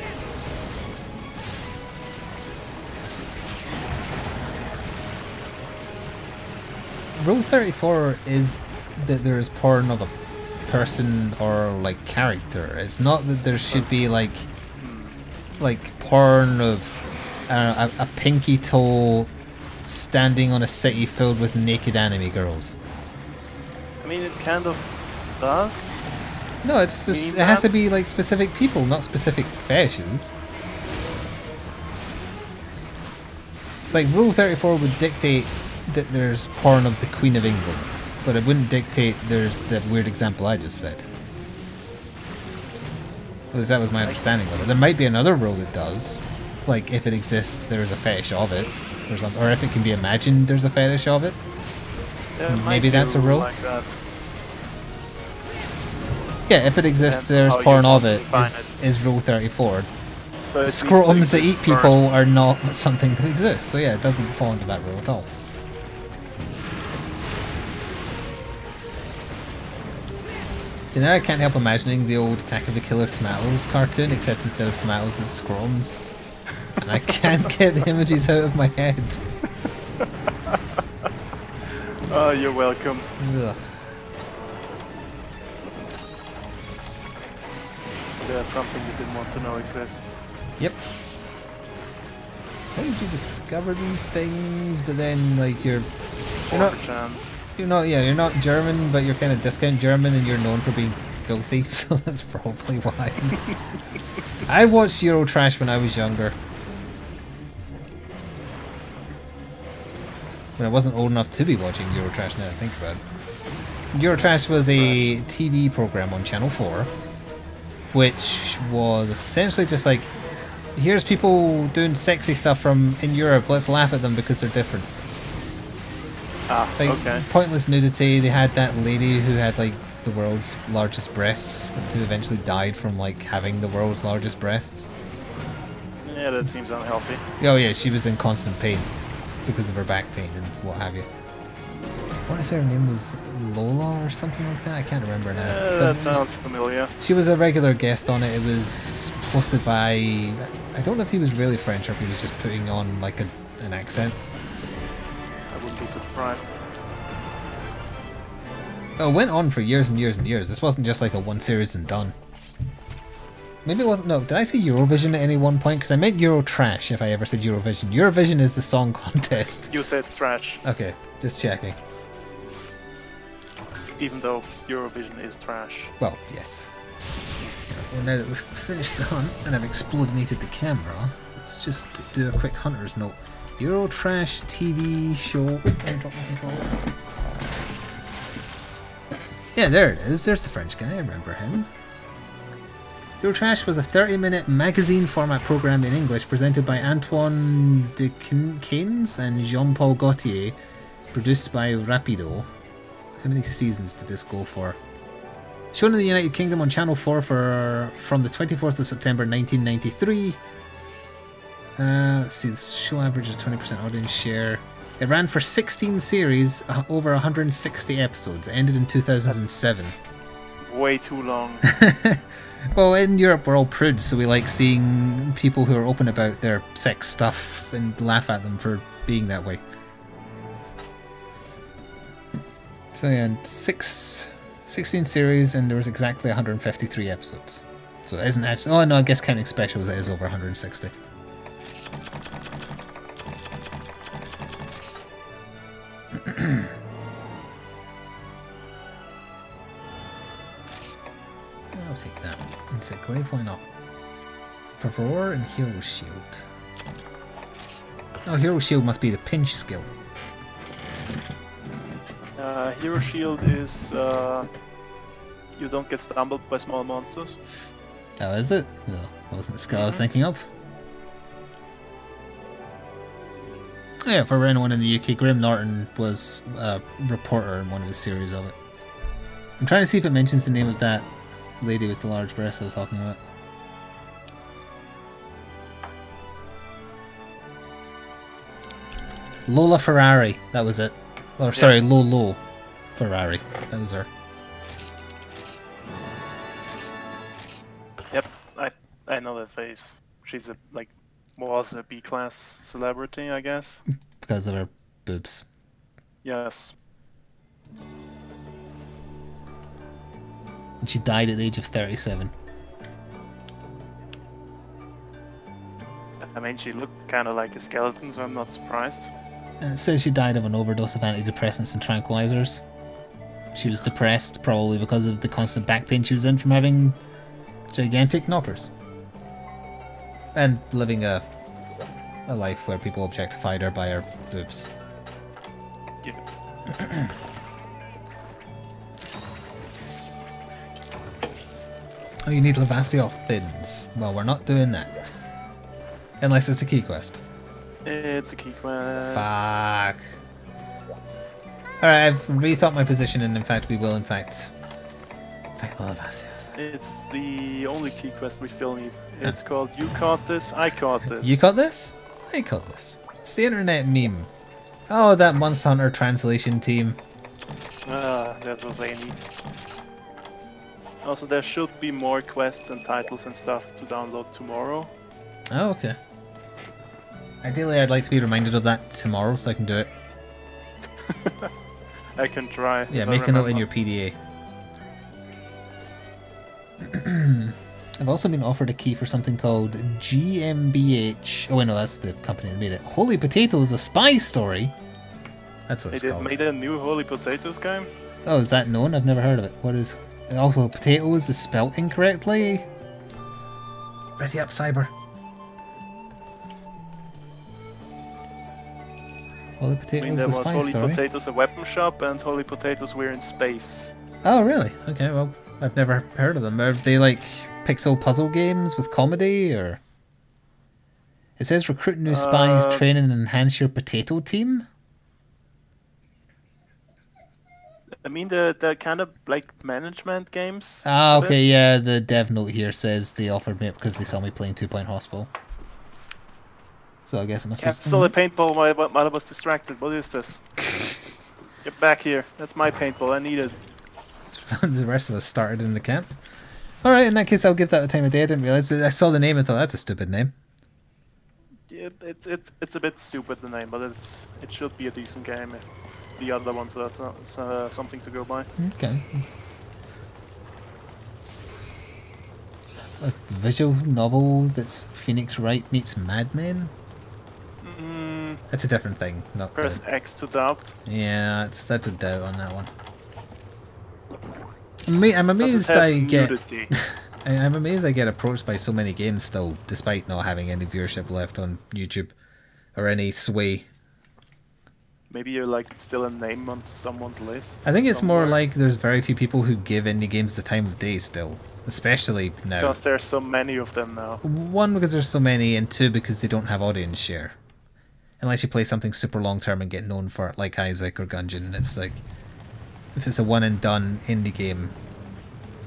Rule 34 is that there is porn of a person or like character. It's not that there should be like porn of a pinky toe standing on a city filled with naked anime girls. I mean, it kind of does. No, it's just, it has to be like specific people, not specific fetishes. It's like Rule 34 would dictate that there's porn of the Queen of England, but it wouldn't dictate there's that weird example I just said. At least that was my understanding of it. There might be another rule that does, like if it exists, there's a fetish of it, or if it can be imagined, there's a fetish of it. Yeah, maybe that's a rule. Like that. Yeah, if it exists, there's porn of it. Is Rule 34. So scrotums that eat people are not something that exists. So yeah, it doesn't fall into that rule at all. See, now I can't help imagining the old Attack of the Killer Tomatoes cartoon, except instead of tomatoes, it's scrotums. And I can't get the images out of my head. Oh, you're welcome. Ugh. There's something you didn't want to know exists. Yep. How did you discover these things? But then, like, you're not German, but you're kind of discount German, and you're known for being filthy, so that's probably why. I watched Eurotrash when I was younger. When I wasn't old enough to be watching Eurotrash, now I think about it. Eurotrash was a TV program on Channel 4, which was essentially just like, here's people doing sexy stuff from in Europe, let's laugh at them because they're different. Ah, Like, okay. pointless nudity. They had that lady who had like the world's largest breasts, who eventually died from like having the world's largest breasts. Yeah, that seems unhealthy. Oh yeah, she was in constant pain because of her back pain and what have you. I want to say her name was Lola or something like that. I can't remember now. That sounds familiar. She was a regular guest on it. It was hosted by, I don't know if he was really French or if he was just putting on like an accent. I wouldn't be surprised. Oh, it went on for years and years and years. This wasn't just like a one series and done. Maybe it wasn't. No, did I say Eurovision at any one point? Because I meant Euro Trash if I ever said Eurovision. Eurovision is the song contest. You said trash. Okay, just checking. Even though Eurovision is trash. Well, yes. Well, now that we've finished the hunt and I've explodinated the camera, let's just do a quick hunter's note. Euro Trash TV show. Let me drop my controller. Yeah, there it is. There's the French guy. I remember him. Eurotrash was a 30-minute magazine format program in English presented by Antoine de Caines and Jean-Paul Gaultier, produced by Rapido. How many seasons did this go for? Shown in the United Kingdom on Channel 4 from the 24th of September 1993. Let's see, the show averages 20% audience share. It ran for 16 series, over 160 episodes. It ended in 2007. That's way too long. Well, in Europe we're all prudes, so we like seeing people who are open about their sex stuff and laugh at them for being that way. So yeah, 16 series and there was exactly 153 episodes. So it isn't actually... Oh no, I guess counting specials it is over 160. I'll take that. Insect Glaive, why not? Favor and Hero Shield. Oh, Hero Shield must be the pinch skill. Hero Shield is you don't get stumbled by small monsters. Oh, is it? No, that wasn't the skill I was thinking of. Oh, yeah, for anyone in the UK, Graham Norton was a reporter in one of his series of it. I'm trying to see if it mentions the name of that lady with the large breasts I was talking about. Lola Ferrari, that was it. Or sorry, Lolo Ferrari, that was her. Yep, I know that face. She's was a B-class celebrity, I guess. Because of her boobs. Yes. And she died at the age of 37. I mean, she looked kind of like a skeleton, so I'm not surprised. And it says she died of an overdose of antidepressants and tranquilizers. She was depressed, probably because of the constant back pain she was in from having gigantic knockers. And living a life where people objectified her by her boobs. Yeah. Oh, you need Lavasioth fins. Well, we're not doing that. Unless it's a key quest. It's a key quest. Fuck. Alright, I've rethought my position and in fact we will in fact fight Lavasioth. It's the only key quest we still need. It's called You Caught This, I Caught This. You caught this? I caught this. It's the internet meme. Oh, that Monster Hunter translation team. That was Amy. Also, there should be more quests and titles and stuff to download tomorrow. Oh, okay. Ideally, I'd like to be reminded of that tomorrow so I can do it. I can try. Yeah, make a note in your PDA. I've also been offered a key for something called GmbH. Oh, wait, no, that's the company that made it. Holy Potatoes, a spy story. That's what it's They called. made a new Holy Potatoes game? Oh, is that known? I've never heard of it. What is... Also, potatoes is spelt incorrectly. Ready up, Cyber. Holy Potatoes, I mean, there a was spy Holy story. Potatoes, a weapon shop, and Holy Potatoes, we're in space. Oh, really? Okay, well, I've never heard of them. Are they like pixel puzzle games with comedy, or...? It says recruit new spies, train and enhance your potato team? I mean the kind of like management games. Ah, a okay, bit. yeah, the dev note here says they offered me it because they saw me playing 2 Point Hospital. So I guess it must be... Cat stole a paintball while I was distracted. What is this? Get back here. That's my paintball. I need it. The rest of us started in the camp. Alright, in that case I'll give that the time of day. I didn't realise that. I saw the name and thought, that's a stupid name. Yeah, it's a bit stupid, the name, but it should be a decent game if the other ones are something to go by. Okay. A visual novel that's Phoenix Wright meets Mad Men? That's a different thing. Not Press X to doubt. Yeah, that's a doubt on that one. I'm amazed Does it have I get... nudity? I'm amazed I get approached by so many games still, despite not having any viewership left on YouTube or any sway. Maybe you're like still a name on someone's list. I think it's somewhere. more like there's very few people who give indie games the time of day still, especially now. Because there's so many of them now. One, because there's so many, and two, because they don't have audience share. Unless you play something super long term and get known for it, like Isaac or Gungeon, it's like, if it's a one and done indie game,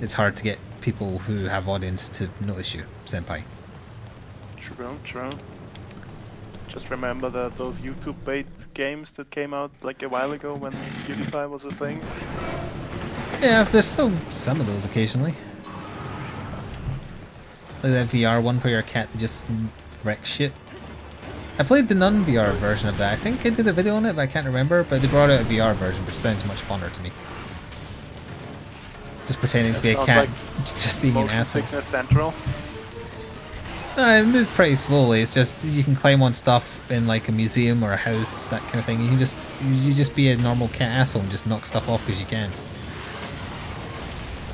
it's hard to get people who have audience to notice you, senpai. True. Just remember that those YouTube bait games that came out like a while ago when PewDiePie was a thing. Yeah, there's still some of those occasionally. Like that VR one where your cat just wrecks shit. I played the non-VR version of that. I think I did a video on it, but I can't remember. But they brought out a VR version, which sounds much funner to me. Just pretending to be a cat, like just being an asshole. Sickness Central. It moves pretty slowly. It's just you can climb on stuff in like a museum or a house, that kind of thing. You just be a normal cat asshole and just knock stuff off because you can.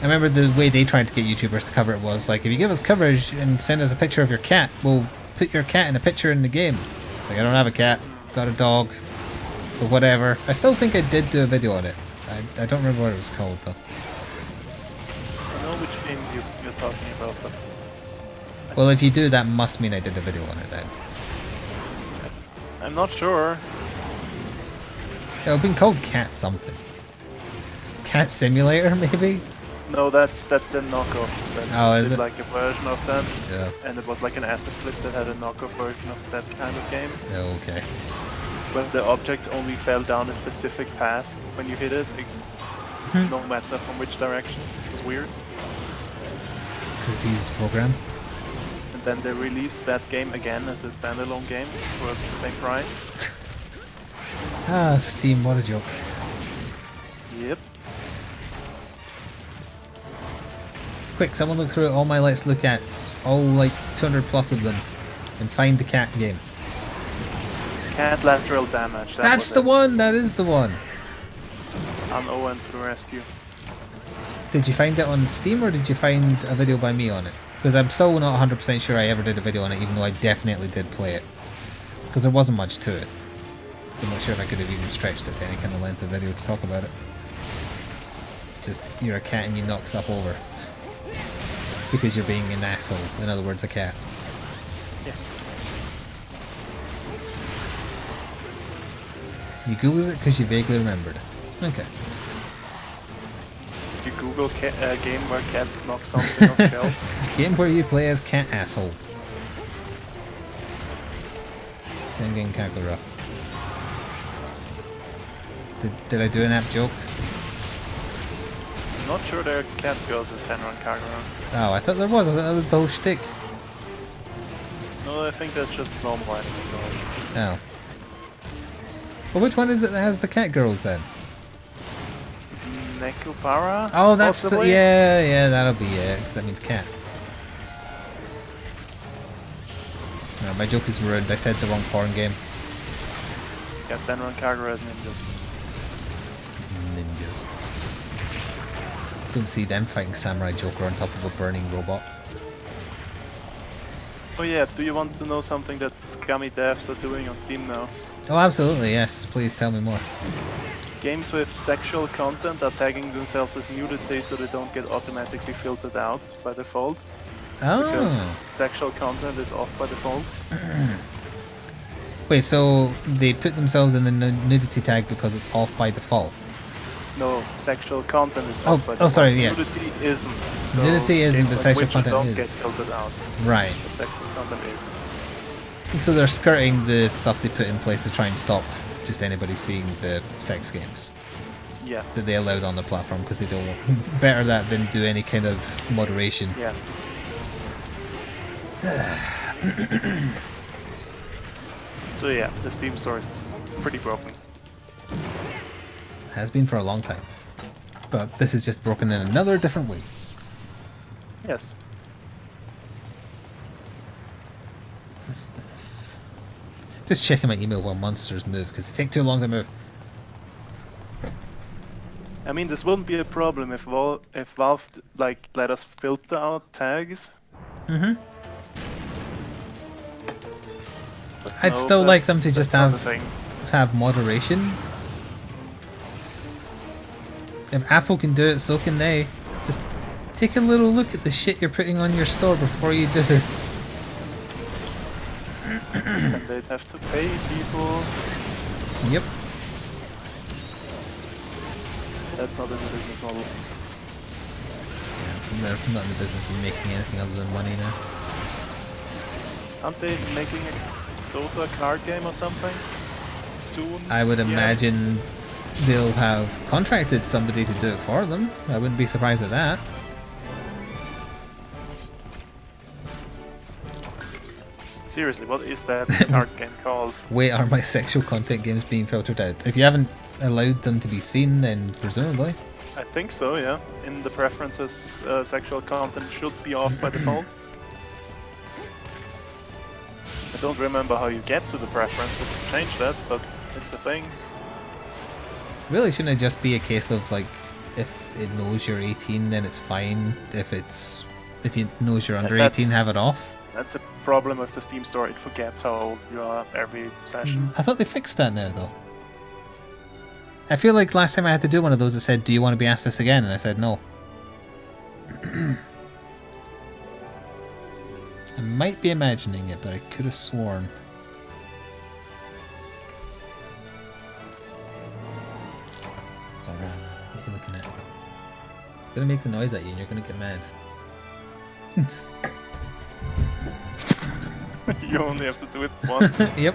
I remember the way they tried to get YouTubers to cover it was like, if you give us coverage and send us a picture of your cat, we'll put your cat in a picture in the game. It's like, I don't have a cat, got a dog, or whatever. I still think I did do a video on it. I don't remember what it was called though. I know which game you're talking about, but... Well, if you do, that must mean I did a video on it then. I'm not sure. It would have been called Cat something. Cat Simulator, maybe? No, that's a knockoff. Oh, is it? Like a version of that. Yeah. And it was like an asset flip that had a knockoff version of that kind of game. Oh, okay. Where the object only fell down a specific path when you hit it, no matter from which direction. It was weird. It's easy to program. And then they released that game again as a standalone game for the same price. Ah, Steam, what a joke. Yep. Quick, someone look through all my Let's Look Ats, all like 200 plus of them, and find the cat game. Cat lateral damage. That's the one! That is the one! On Owen to the rescue. Did you find it on Steam or did you find a video by me on it? Because I'm still not 100% sure I ever did a video on it, even though I definitely did play it. Because there wasn't much to it. So I'm not sure if I could have even stretched it to any kind of length of video to talk about it. It's just, you're a cat and you knock stuff over. Because you're being an asshole. In other words, a cat. Yeah. You googled it because you vaguely remembered it. Okay. Did you Google game where cat knocks something off shelves? Game where you play as cat asshole. Singing Kakura. Did I do an app joke? I'm not sure there are cat girls in Senran Kagura. Oh, I thought there was. I thought that was the whole shtick. No, I think that's just normal anime girls. Oh. Well, which one is it that has the cat girls then? Nekupara? Oh, that's possibly? yeah, that'll be it, because that means cat. No, my joke is ruined. I said the wrong porn game. Yeah, Senran Kagura is ninjas. Ninjas. Don't see them fighting Samurai Joker on top of a burning robot. Oh yeah, do you want to know something that scummy devs are doing on Steam now? Oh, absolutely, yes. Please tell me more. Games with sexual content are tagging themselves as nudity so they don't get automatically filtered out by default. Because Oh. sexual content is off by default. Wait, so they put themselves in the nudity tag because it's off by default? No, sexual content is Oh, not by oh, sorry, default. yes. Nudity isn't. So Nudity isn't, games but like sexual Witcher content don't is. get filtered out. Right. But sexual content is. So they're skirting the stuff they put in place to try and stop just anybody seeing the sex games Yes. that they allowed on the platform, because they don't want better that than do any kind of moderation. Yes. So yeah, the Steam store is pretty broken. Has been for a long time. But this is just broken in another different way. Yes. What's this? Just checking my email while monsters move, because they take too long to move. I mean, this wouldn't be a problem if Valve like let us filter out tags. Mm-hmm. But I'd no, still like them to just that's not a thing. have moderation. If Apple can do it, so can they. Just take a little look at the shit you're putting on your store before you do. And they'd have to pay people. Yep. That's not in the business model. Yeah, they're not in the business of making anything other than money now. Aren't they making a Dota card game or something soon? I would Yeah. imagine they'll have contracted somebody to do it for them. I wouldn't be surprised at that. Seriously, what is that card game called? Wait, are my sexual content games being filtered out? If you haven't allowed them to be seen, then presumably. I think so, yeah. In the preferences, sexual content should be off by default. I don't remember how you get to the preferences to change that, but it's a thing. Really, shouldn't it just be a case of like, if it knows you're 18, then it's fine. If it knows you're under 18, have it off. That's a problem with the Steam store. It forgets how old you are every session. I thought they fixed that now, though. I feel like last time I had to do one of those, it said, "Do you want to be asked this again?" And I said no. I might be imagining it, but I could have sworn. Sorry, what are you looking at? I'm gonna make the noise at you and you're gonna get mad. You only have to do it once. Yep.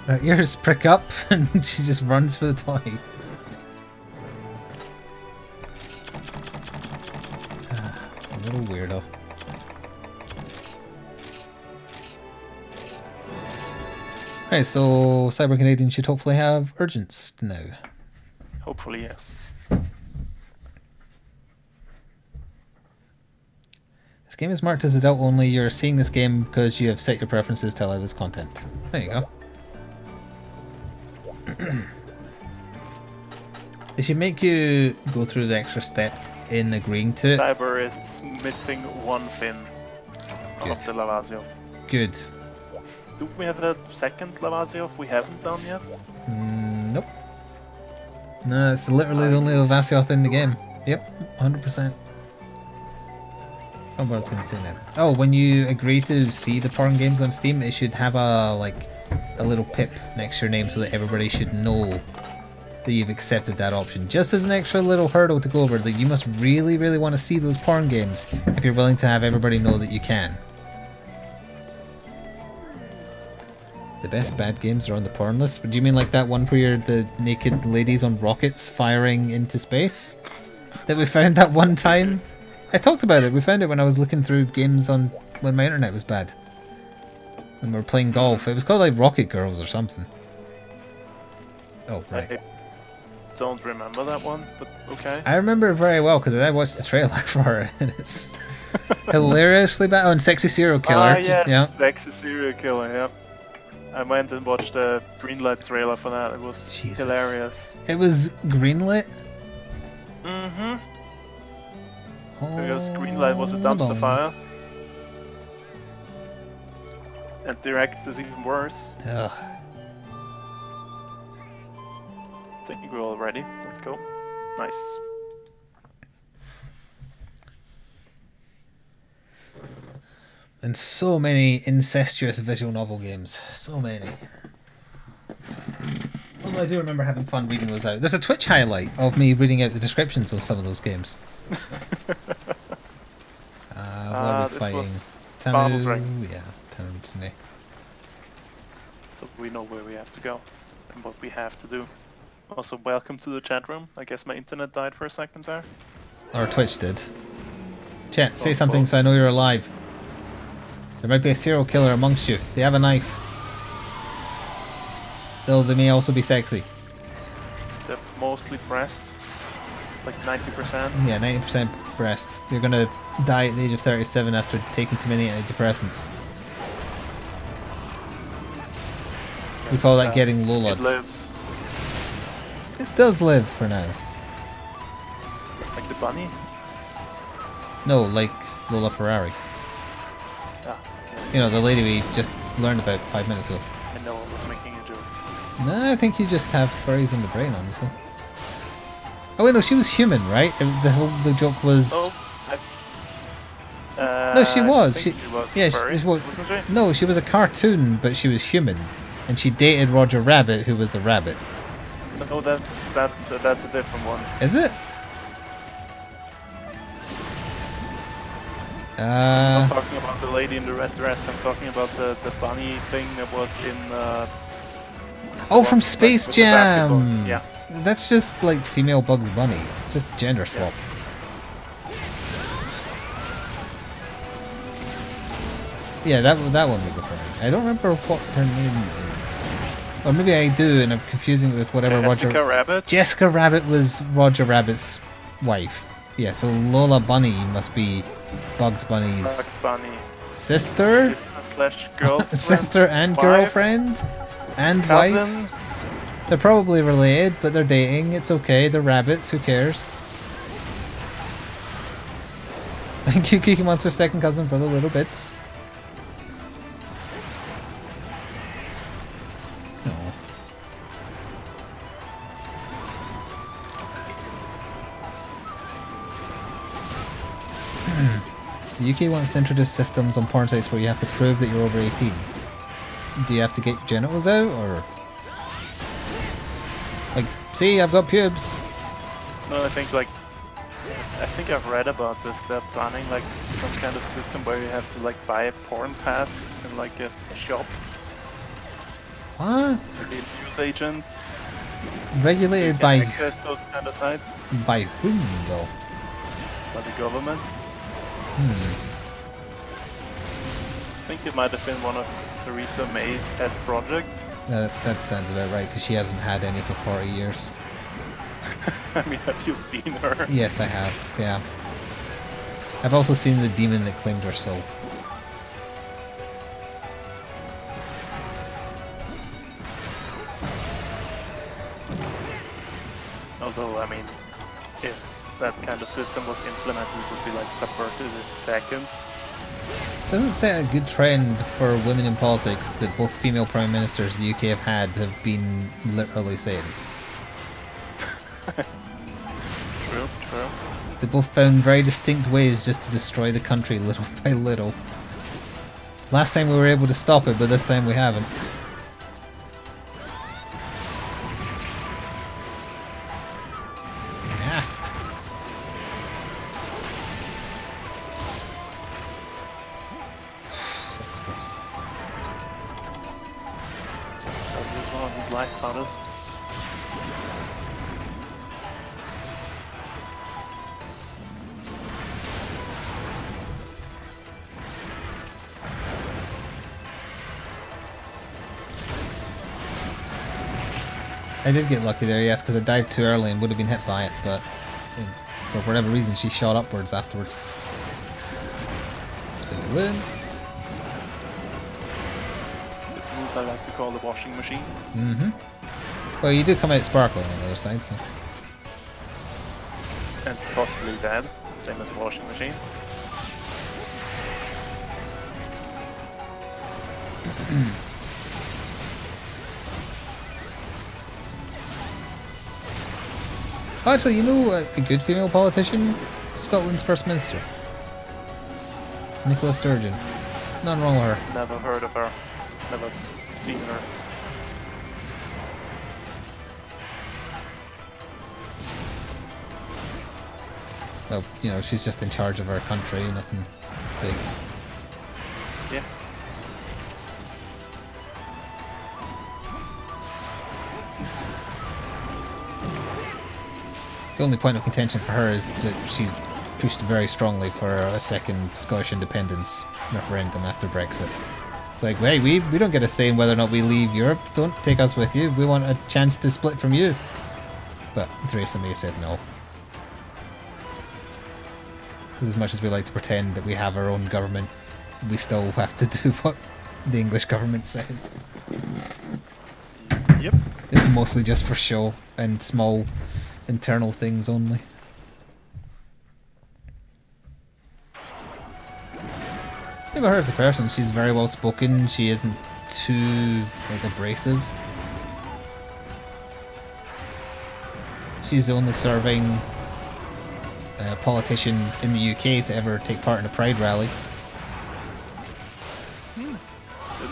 Her ears prick up and she just runs for the toy. A little weirdo. Alright, so Cyber Canadian should hopefully have urgents now. Hopefully, yes. This game is marked as adult only. You're seeing this game because you have set your preferences to allow this content. There you go. They should make you go through the extra step in agreeing to it. Cyber is missing one fin of the Lavazio. Good. Do we have a second Lavazio we haven't done yet? Nope. No, it's literally the only Vasioth in the game. Yep, 100%. Oh, what I was going to say now. Oh, when you agree to see the porn games on Steam, it should have a little pip next to your name so that everybody should know that you've accepted that option. Just as an extra little hurdle to go over, that you must really, really want to see those porn games if you're willing to have everybody know that you can. The best bad games are on the porn list? Do you mean like that one where you're the naked ladies on rockets firing into space? That we found that one time? I talked about it. We found it when I was looking through games on when my internet was bad. When we were playing golf. It was called like Rocket Girls or something. Oh, right. I don't remember that one, but okay. I remember it very well because I watched the trailer for it and it's hilariously bad. Oh, and Sexy Serial Killer. Ah, yes, Yeah. Sexy Serial Killer, yep. I went and watched the Greenlight trailer for that. It was Jesus. hilarious. It was greenlit? Mm-hmm. Oh, Because Greenlight was a dumpster fire. And Direct is even worse. Ugh. I think we're all ready. Let's go. Nice. And so many incestuous visual novel games. So many. Hold I do remember having fun reading those out. There's a Twitch highlight of me reading out the descriptions of some of those games. What are we this fighting? was Tamu, Dragon. yeah, Tamu Mitsune. So we know where we have to go and what we have to do. Also, welcome to the chat room. I guess my internet died for a second there. Or Twitch did. Chat, say Oh, something both. so I know you're alive. There might be a serial killer amongst you. They have a knife. Though they may also be sexy. They're mostly breasts, like 90%. Yeah, 90% breast. You're gonna die at the age of 37 after taking too many antidepressants. We call that getting low It lud. lives. It does live for now. Like the bunny? No, like Lola Ferrari. Ah, yes. You know, the lady we just learned about 5 minutes ago. I know I was making a joke. No, I think you just have furries in the brain, honestly. Oh wait, no, she was human, right? The joke was... Oh, no, she was. I think she was yeah, furry, wasn't she? No, she was a cartoon, but she was human. And she dated Roger Rabbit, who was a rabbit. No, that's a different one. Is it? I'm not talking about the lady in the red dress. I'm talking about the bunny thing that was in. Oh, from Space with the basketball. Jam. Yeah. That's just like female Bugs Bunny. It's just a gender swap. Yes. Yeah, that one was a furry. I don't remember what her name is. Or maybe I do, and I'm confusing it with whatever Jessica Roger... Rabbit? Jessica Rabbit was Roger Rabbit's wife. Yeah, so Lola Bunny must be Bugs Bunny's... Bugs Bunny. Sister? Sister/girlfriend? Sister and wife, girlfriend? And cousin? wife? They're probably related, but they're dating. It's okay. They're rabbits. Who cares? Thank you, Kiki Monster, second cousin, for the little bits. Oh. The UK wants to introduce systems on porn sites where you have to prove that you're over 18. Do you have to get genitals out, or... Like, see, I've got pubes. No, I think I've read about this. They're planning like some kind of system where you have to like buy a porn pass in like a shop. What? The news agents. Regulated So by... you can access those kind of sites By whom, though? by the government. Hmm. I think it might have been one of Theresa May's pet projects. That sounds about right, because she hasn't had any for 40 years. I mean, have you seen her? Yes, I have, yeah. I've also seen the demon that claimed her soul. Although, I mean, if that kind of system was implemented, it would be like subverted in seconds. Doesn't set a good trend for women in politics that both female prime ministers the UK have been literally saying. True, true. They both found very distinct ways just to destroy the country little by little. Last time we were able to stop it, but this time we haven't. Act. What's this? So here's one of his life powders. I did get lucky there, yes, because I dived too early and would have been hit by it, but for whatever reason she shot upwards afterwards. Spin to win. The move I like to call the washing machine. Mm-hmm. Well, you do come out sparkling on the other side, so... And possibly dead, same as a washing machine. Oh, actually, you know a good female politician? Scotland's First Minister. Nicola Sturgeon. Nothing wrong with her. Never heard of her. Never seen her. Well, you know, she's just in charge of her country, nothing big. Yeah. The only point of contention for her is that she's pushed very strongly for a second Scottish independence referendum after Brexit. It's like, hey, we don't get a say in whether or not we leave Europe. Don't take us with you. We want a chance to split from you. But Theresa May said no. As much as we like to pretend that we have our own government, we still have to do what the English government says. Yep. It's mostly just for show and small internal things only. Yeah, but her as a person, she's very well spoken. She isn't too like abrasive. She's the only serving politician in the UK to ever take part in a Pride rally. Didn't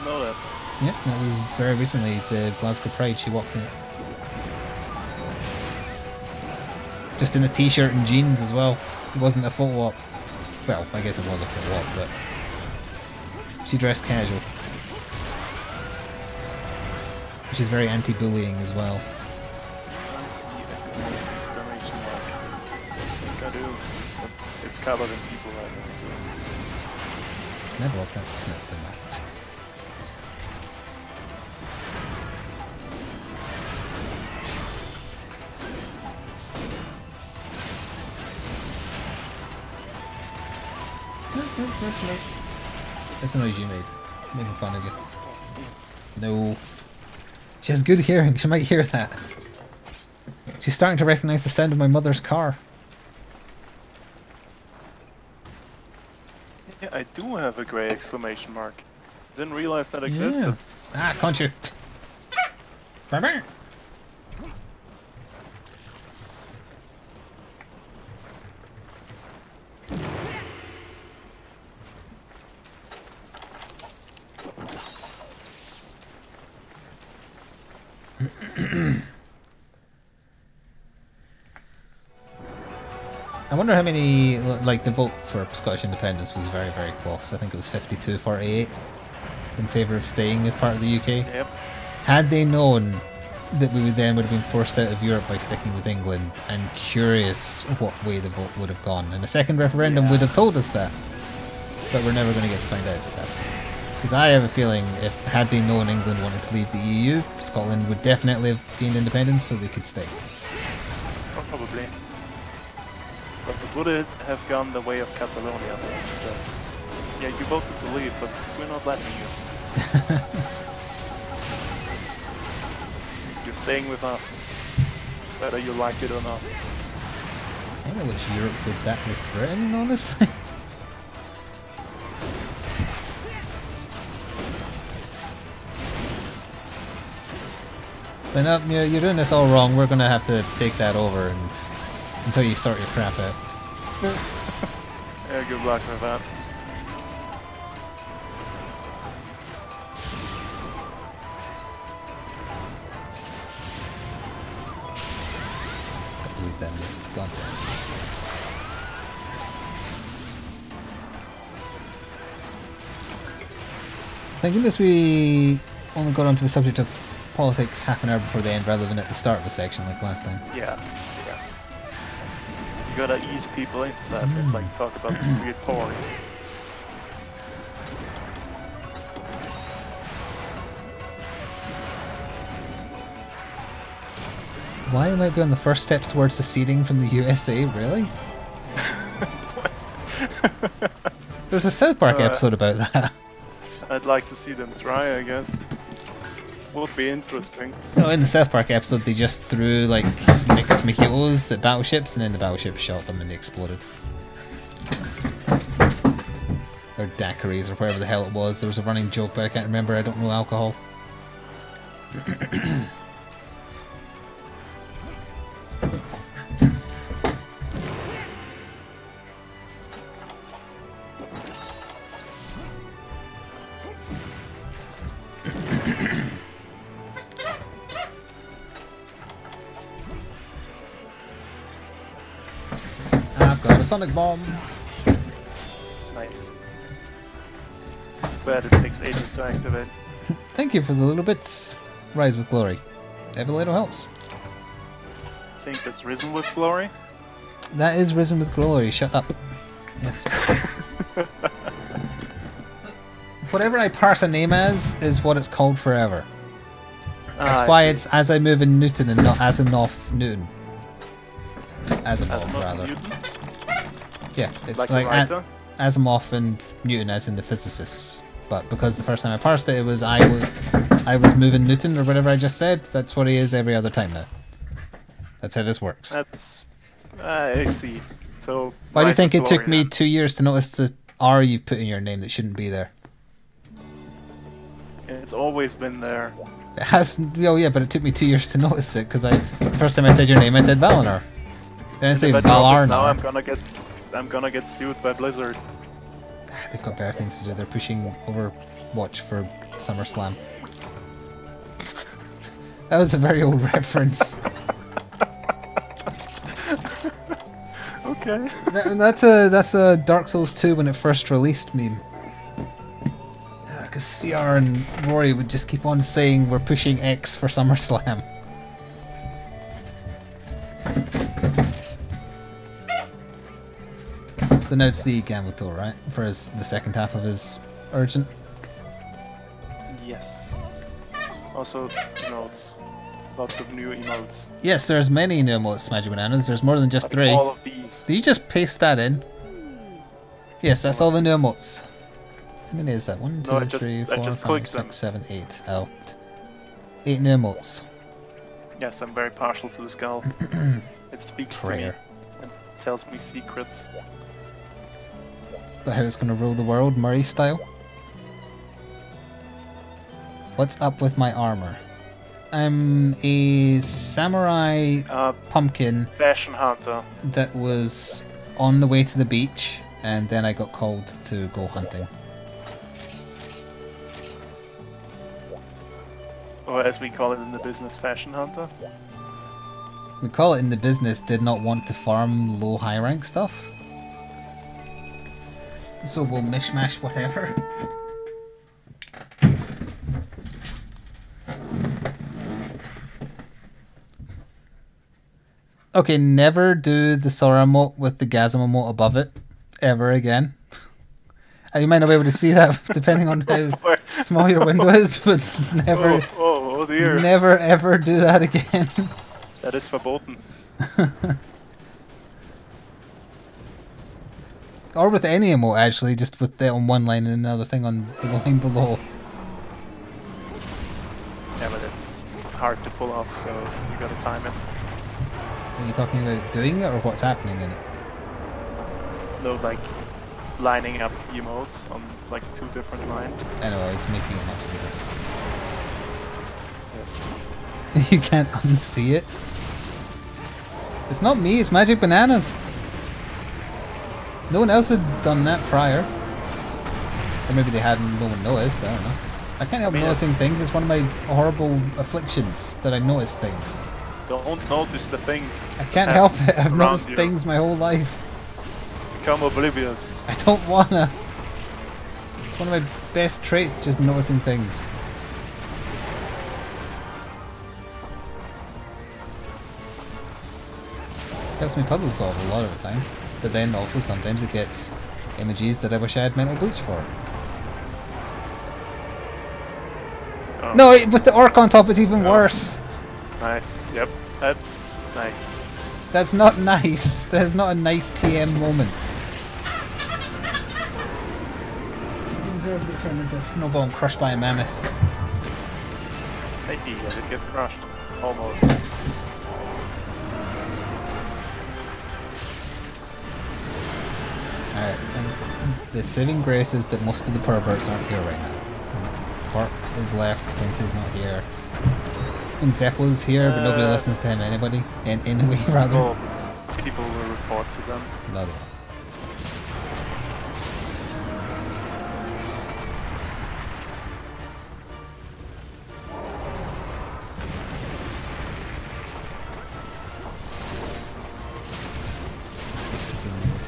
know that. Yeah, that was very recently, the Glasgow Pride. She walked in it. Just in a t-shirt and jeans as well. It wasn't a photo op. Well, I guess it was a photo op, but she dressed casual. She's very anti-bullying as well. I see exclamation mark. I think I do. But it's covered in people right now, so... Never looked at it. No, don't matter. That's a noise you made. Making fun of you. No. She has good hearing. She might hear that. She's starting to recognise the sound of my mother's car. Yeah, I do have a grey exclamation mark. Didn't realise that existed. Yeah. Ah, can't you? I wonder how many, like the vote for Scottish independence was very, very close. I think it was 52-48 in favour of staying as part of the UK. Yep. Had they known that we would then would have been forced out of Europe by sticking with England, I'm curious what way the vote would have gone. And a second referendum would have told us that. But we're never going to get to find out, sadly. Because I have a feeling if had they known England wanted to leave the EU, Scotland would definitely have gained independence so they could stay. Oh, probably. But would it have gone the way of Catalonia? Just, yeah, you voted to leave, but we're not letting you. You're staying with us, whether you like it or not. I don't know which Europe did that with Britain, honestly. But no, you're doing this all wrong. We're gonna have to take that over and until you sort your crap out. Yeah, good luck with that. Can't believe that missed. God damn. Thank goodness we only got onto the subject of politics half an hour before the end rather than at the start of the section like last time. Yeah. You gotta ease people into that and like talk about weird porn. Why might be on the first steps towards seceding from the USA, really? There's a South Park episode about that. I'd like to see them try, I guess. Would be interesting. No, in the South Park episode they just threw like mixed mhgus at battleships and then the battleship shot them and they exploded. Or daiquiris or whatever the hell it was. There was a running joke but I can't remember, I don't know alcohol. Sonic Bomb. Nice. But it takes ages to activate. Thank you for the little bits. Rise with glory. Every little helps. I think that's Risen with Glory. That is Risen with glory. Shut up. Yes. Whatever I parse a name as is what it's called forever. That's why it's as I move in Newton and not Asimov Newton. Asimov, rather. Newton? Yeah, it's Like like the writer? Asimov and Newton as in the physicists. But because the first time I parsed it, it was I was moving Newton or whatever I just said. That's what he is every other time now. That's how this works. That's... I see. So... Why do you Rise think with it took Glory me then. 2 years to notice the R you've put in your name that shouldn't be there? It's always been there. It has, oh yeah, but it took me 2 years to notice it because the first time I said your name, I said Valinar. Then I say If I drop it now, Valarnar. I'm gonna get sued by Blizzard. They've got better things to do. They're pushing Overwatch for SummerSlam. That was a very old reference. Okay. That's a Dark Souls 2 when it first released meme. Because CR and Rory would just keep on saying we're pushing X for SummerSlam. So now it's the Gamuto, right? For the second half of his Urgent. Yes. Also, emotes. Lots of new emotes. Yes, there's many new emotes, Magic Bananas. There's more than just Like 3. all of these. Did you just paste that in? Yes, that's all the new emotes. How many is that? 1, 2, No, 3, I 4, just 5, clicked them. 6, 7, 8. Oh. 8 new emotes. Yes, I'm very partial to the skull. It speaks Prayer. to me and tells me secrets. But how it's gonna rule the world, Murray style? What's up with my armor? I'm a samurai pumpkin Fashion hunter. that was on the way to the beach, and then I got called to go hunting. Or as we call it in the business, fashion hunter. We call it in the business, did not want to farm low high rank stuff. So we'll mishmash whatever. Okay, never do the Sora emote with the Gasm emote above it. Ever again. You might not be able to see that depending on how small your window is, but never, oh dear. never ever do that again. That is verboten. Or with any emote actually, just with that on one line and another thing on the line below. Yeah, but it's hard to pull off, so you gotta time it. Are you talking about doing it or what's happening in it? No, like lining up emotes on like 2 different lines. Anyway, it's making it much bigger. You can't unsee it. It's not me, it's Magic Bananas. No one else had done that prior. Or maybe they hadn't, no one noticed, I don't know. I can't help noticing things, it's one of my horrible afflictions that I notice things. Don't notice the things. I can't help it, I've around noticed you. things my whole life. Become oblivious. I don't wanna. It's one of my best traits, just noticing things. Helps me puzzle solve a lot of the time, but then also sometimes it gets images that I wish I had mental bleach for. Oh. No, with the orc on top it's even worse. Nice. Yep. That's nice. That's not nice. That is not a nice TM moment. You deserve to be turned into a snowball and crushed by a mammoth. Hey, I did get crushed. Almost. Alright, and the saving grace is that most of the perverts aren't here right now. Corp is left, Kensei's not here. And Zeppel's here, but nobody listens to him anybody. Anyway, rather. People will report to them. No, they won't. It's fine. Sticks of the road.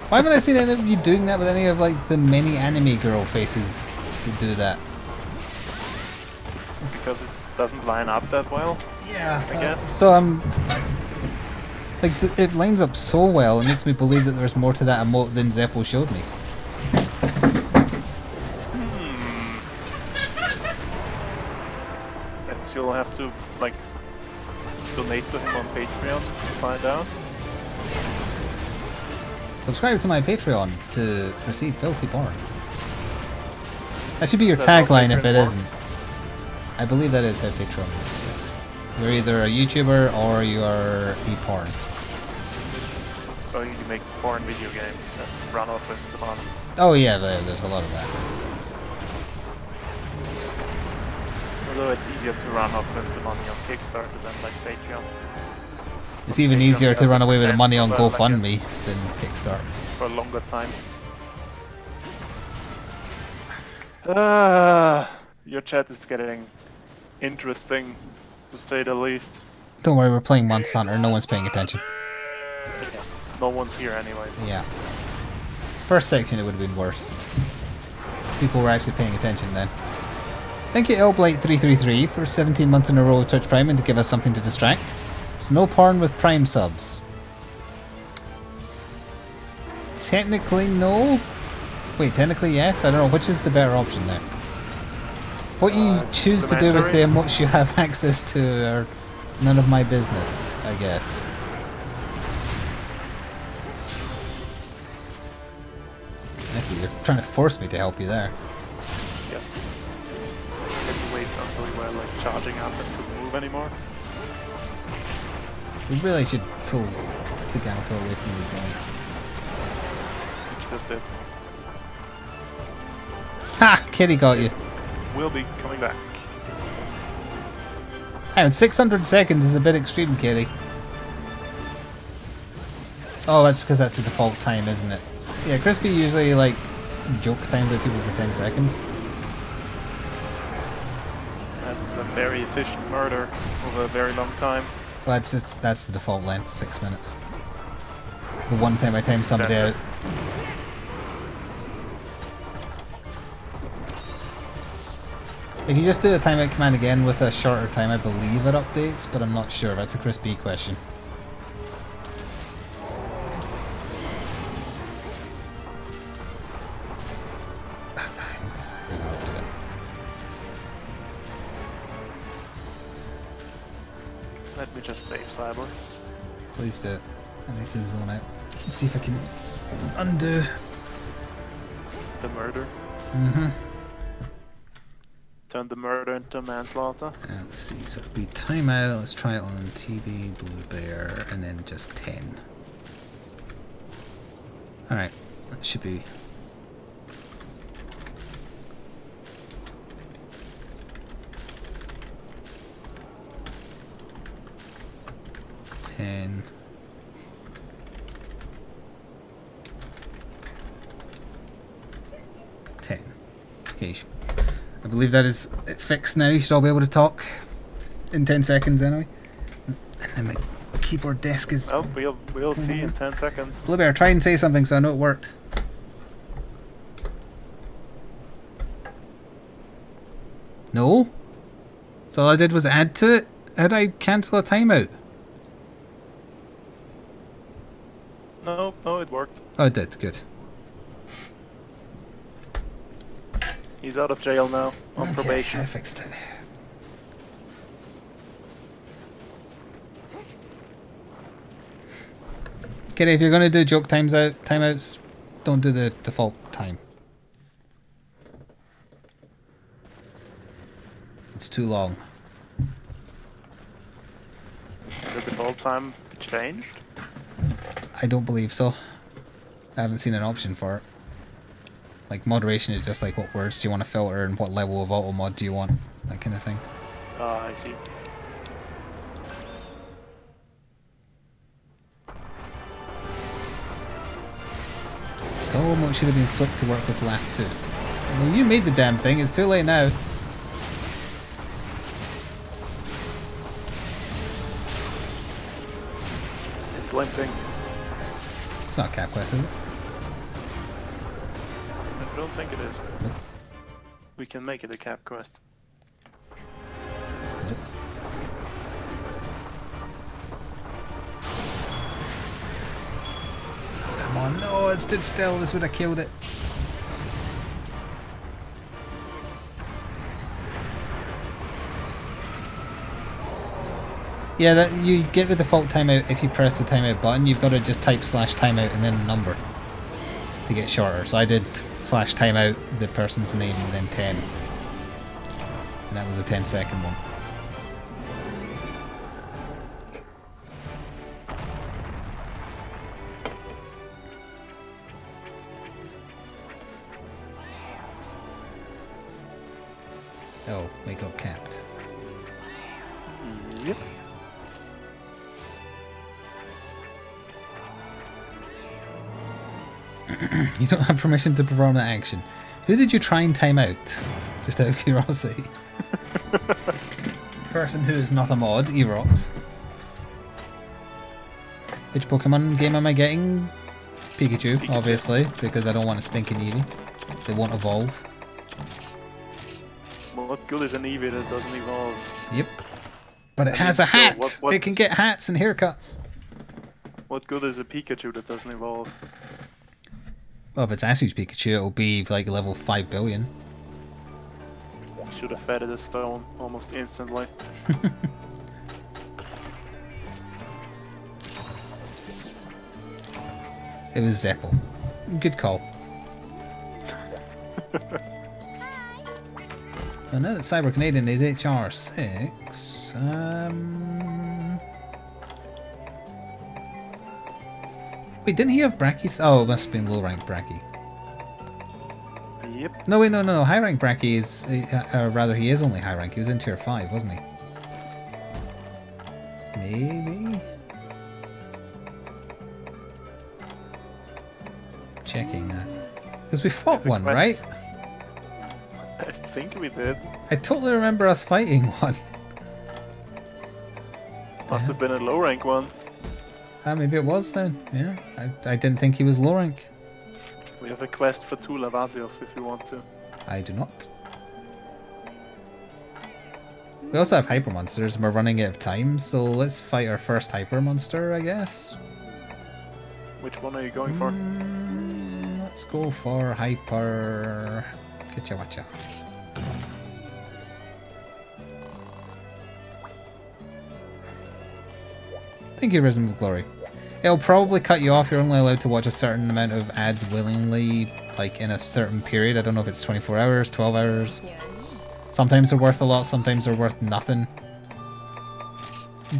Why haven't I seen any of you doing that with any of like the many anime girl faces that do that? Because it doesn't line up that well. Yeah, I guess. So I'm like it lines up so well. It makes me believe that there's more to that emote than Zeppo showed me. Guess you'll have to like donate to him on Patreon to find out. Subscribe to my Patreon to receive filthy porn. That should be your That's how tagline if Patreon it works. isn't. I believe that is how Patreon works, yes. You're either a YouTuber or you are a porn. So you make porn video games and run off with the money. Oh yeah, there's a lot of that. Although it's easier to run off with the money on Kickstarter than like Patreon. It's even Patreon, easier you to have run away with the pretend money on for, like, GoFundMe than Kickstarter. for a longer time. Your chat is getting interesting, to say the least. Don't worry, we're playing Monster Hunter, no one's paying attention. Yeah. No one's here anyways. Yeah. First section it would have been worse. People were actually paying attention then. Thank you Lblight333 for 17 months in a row of Twitch Prime and to give us something to distract. It's no porn with Prime subs. Technically no. Wait, technically yes? I don't know, which is the better option there? What you choose to do with the emotes you have access to are none of my business, I guess. I see, you're trying to force me to help you there. Yes. You have to wait until you are like charging up and couldn't move anymore. We really should pull the Gato away from the zone. Which just did. Ha! Kitty got you. We'll be coming back. Hang on, 600 seconds is a bit extreme, Kitty. Oh, that's because that's the default time, isn't it? Yeah, Crispy usually, like, joke times out people for 10 seconds. That's a very efficient murder over a very long time. Well, that's the default length, 6 minutes. The one time I time somebody out. If you just do the timeout command again with a shorter time, I believe it updates, but I'm not sure. That's a Crispy question. Let me just save Cyber. Please do it. I need to zone out. Let's see if I can undo The murder. Mm-hmm. Turn the murder into manslaughter. Let's see, so it'll be timeout. Let's try it on TV, Blue Bear, and then just 10. Alright, that should be... $10. Okay, I believe that is it fixed now. You should all be able to talk in 10 seconds anyway. And then my keyboard desk is... Oh, we'll see in 10 seconds. Blue Bear, try and say something so I know it worked. No? So all I did was add to it? How'd I cancel a timeout? No, it worked. Oh, it did. Good. He's out of jail now, on probation. I fixed it. Okay, if you're going to do joke timeouts, don't do the default time. It's too long. The default time changed? I don't believe so. I haven't seen an option for it. Like, moderation is just like what words do you want to filter and what level of auto mod do you want, that kind of thing. I see. Skull mode should have been flipped to work with laugh too. Well, you made the damn thing, it's too late now. It's limping. It's not a cap quest, is it? I don't think it is. Nope. We can make it a cap quest. Nope. Come on, no, it stood still. This would have killed it. Yeah, that you get the default timeout if you press the timeout button. You've got to just type /timeout and then a number to get shorter. So I did /timeout, the person's name, and then 10. And that was a 10-second one. Oh, they got capped. Yep. You don't have permission to perform that action. Who did you try and time out? Just out of curiosity. Person who is not a mod, E-Rocks. Which Pokemon game am I getting? Pikachu, obviously, because I don't want a stinking Eevee. They won't evolve. Well, what good is an Eevee that doesn't evolve? Yep. But it has a hat! It can get hats and haircuts! What good is a Pikachu that doesn't evolve? Well, if it's Ash's Pikachu, it'll be like level 5 billion. Should have fed it a stone almost instantly. It was Zeppel. Good call. I know that Cyber Canadian is HR6. Wait, didn't he have Brachy? Oh, it must have been low rank Brachy. Yep. No, wait, no. High rank Brachy is, rather, he is only high rank. He was in tier 5, wasn't he? Maybe. Checking that. Because we fought one, right? I think we did. I totally remember us fighting one. Must have been a low rank one. Maybe it was then. Yeah, I didn't think he was low rank. We have a quest for 2 Lavasioth if you want to. I do not. We also have hyper monsters and we're running out of time, so let's fight our first hyper monster, I guess. Which one are you going for? Let's go for hyper Kichawacha. Thank you, Risen with Glory. It'll probably cut you off. You're only allowed to watch a certain amount of ads willingly, like in a certain period. I don't know if it's 24 hours, 12 hours. Sometimes they're worth a lot, sometimes they're worth nothing.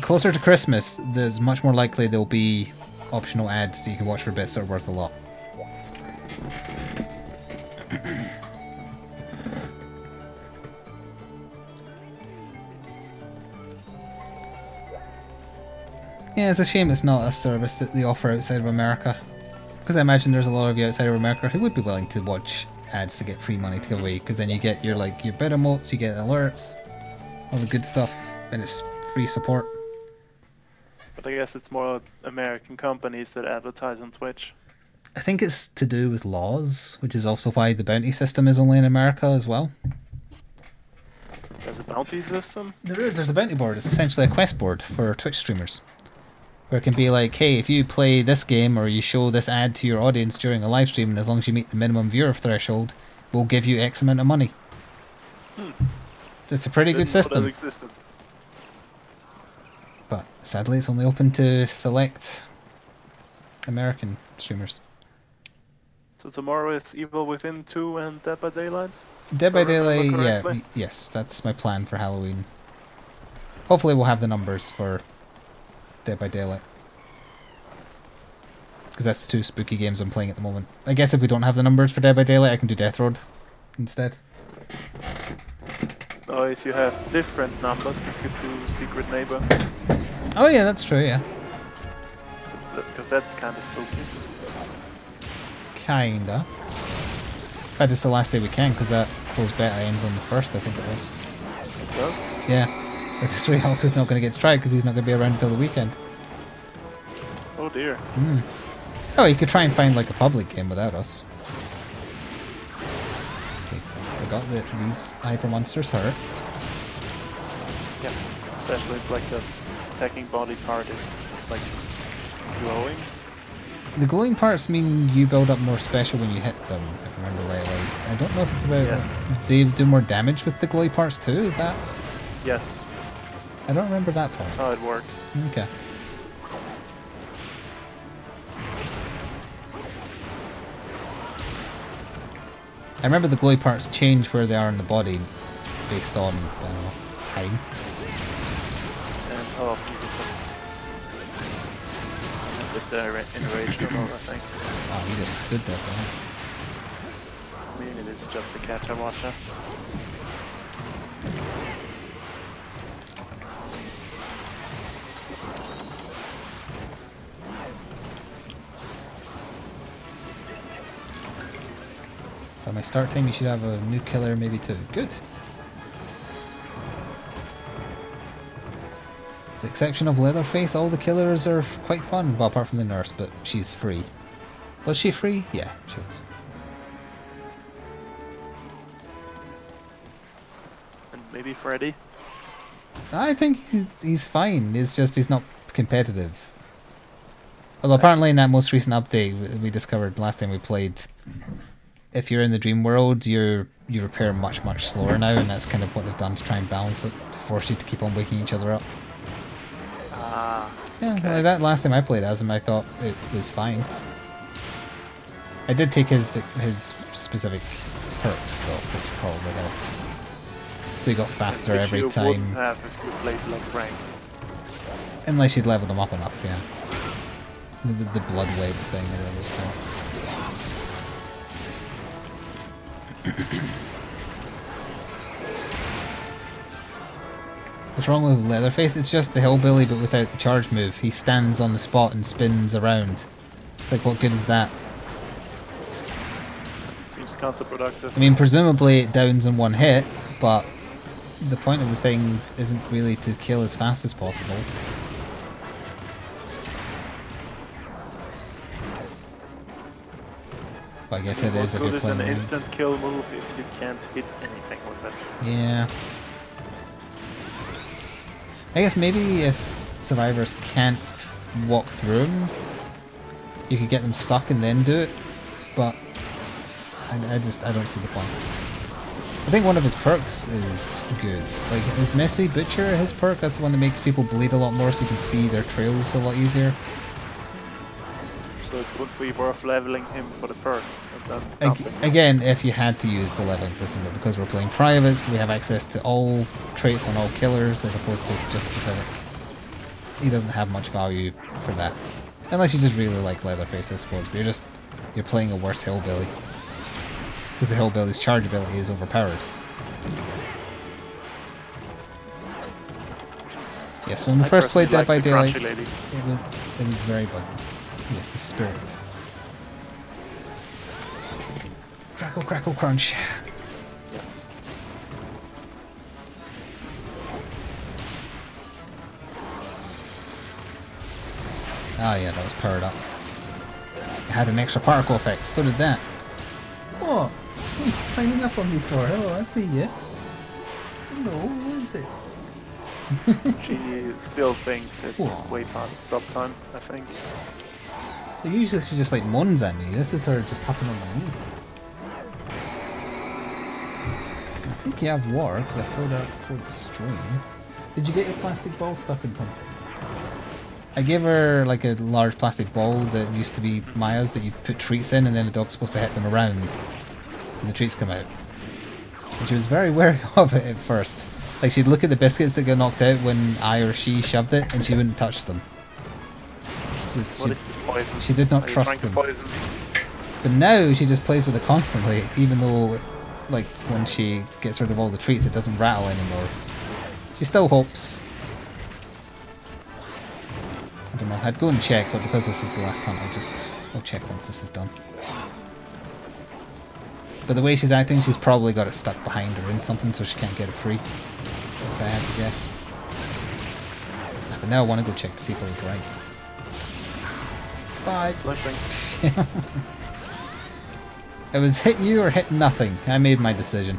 Closer to Christmas, there's much more likely there'll be optional ads that you can watch for bits that are worth a lot. Yeah, it's a shame it's not a service that they offer outside of America. Because I imagine there's a lot of you outside of America who would be willing to watch ads to get free money to give away. Because then you get your your bit emotes, you get alerts, all the good stuff, and it's free support. But I guess it's more American companies that advertise on Twitch. I think it's to do with laws, which is also why the bounty system is only in America as well. There's a bounty system? There's a bounty board. It's essentially a quest board for Twitch streamers. Where it can be like, hey, if you play this game or you show this ad to your audience during a live stream, and as long as you meet the minimum viewer threshold, we'll give you X amount of money. It's a pretty good system. That existed. But sadly, it's only open to select American streamers. So tomorrow is Evil Within 2 and Dead by Daylight? Dead by Daylight, yeah, yes, that's my plan for Halloween. Hopefully we'll have the numbers for Dead by Daylight. Because that's the 2 spooky games I'm playing at the moment. I guess if we don't have the numbers for Dead by Daylight, I can do Death Road instead. Or if you have different numbers, you could do Secret Neighbor. Oh yeah, that's true, yeah. Because that's kind of spooky. Kinda. In fact, it's the last day we can, because that closed beta ends on the 1st, I think it was. It does? Yeah. If the Stray Hawks is not going to get to try it because he's not going to be around until the weekend. Oh dear. Oh, you could try and find like a public game without us. forgot that these hyper monsters hurt. Yeah, especially if like the attacking body part is like glowing. The glowing parts mean you build up more special when you hit them, if I remember rightly. I don't know if it's about like, they do more damage with the glowy parts too, is that? Yes. I don't remember that part. That's how it works. Okay. I remember the glowy parts change where they are in the body based on time. And how often you get them. With the enraged or not, I think. Oh, he just stood there for I mean, it's just a catcher watcher. By my start time, you should have a new killer, maybe two. Good. With the exception of Leatherface, all the killers are quite fun. Well, apart from the nurse, but she's free. Was she free? Yeah, she was. And maybe Freddy? I think he's fine. It's just he's not competitive. Although apparently in that most recent update we discovered last time we played, if you're in the dream world, you repair much slower now, and that's kind of what they've done to try and balance it, to force you to keep on waking each other up. Ah. Yeah, okay. like that last time I played as him, I thought it was fine. I did take his specific perks though, which probably helped. So he got faster Which every you time. wouldn't have if you played like ranked. Unless you'd leveled them up enough, yeah. The blood wave thing or whatever it's called. What's wrong with Leatherface? It's just the hillbilly but without the charge move. He stands on the spot and spins around. It's like, what good is that? Seems counterproductive. I mean, presumably it downs in one hit, but the point of the thing isn't really to kill as fast as possible. But I guess it is if you're playing an ranked. instant kill move if you can't hit anything with it. Yeah. I guess maybe if survivors can't walk through them, you could get them stuck and then do it, but I don't see the point. I think one of his perks is good. Like, is Messy Butcher his perk? That's the one that makes people bleed a lot more so you can see their trails a lot easier. So it would be worth leveling him for the perks. And then nothing. Again, if you had to use the leveling system, but because we're playing privates, we have access to all traits on all killers as opposed to just specific. He doesn't have much value for that. Unless you just really like Leatherface, I suppose, but you're playing a worse hillbilly. Because the hillbilly's charge ability is overpowered. Yes, when we first played Dead by Daylight, it was very buggy. Yes, the spirit. Crackle, crackle, crunch. Yes. Ah, yeah, that was powered up. It had an extra particle effect, so did that. What? What are you climbing up on me for? Oh, I see you. Hello, what is it? She still thinks it's way past stop time, I think. Usually she just like moans at me. This is her just hopping on my knee. I think you have water because I filled out for the stream. Did you get your plastic ball stuck in something? I gave her like a large plastic ball that used to be Maya's that you put treats in and then the dog's supposed to hit them around and the treats come out. And she was very wary of it at first. Like she'd look at the biscuits that got knocked out when I or she shoved it and she wouldn't touch them. What is this poison? She did not trust them. But now she just plays with it constantly, even though like when she gets rid of all the treats it doesn't rattle anymore. She still hopes. I don't know, I'd go and check, but because this is the last time I'll check once this is done. But the way she's acting, she's probably got it stuck behind her in something so she can't get it free. If I had to guess. But now I want to go check to see if I was right. Bye. It was hit you or hit nothing. I made my decision.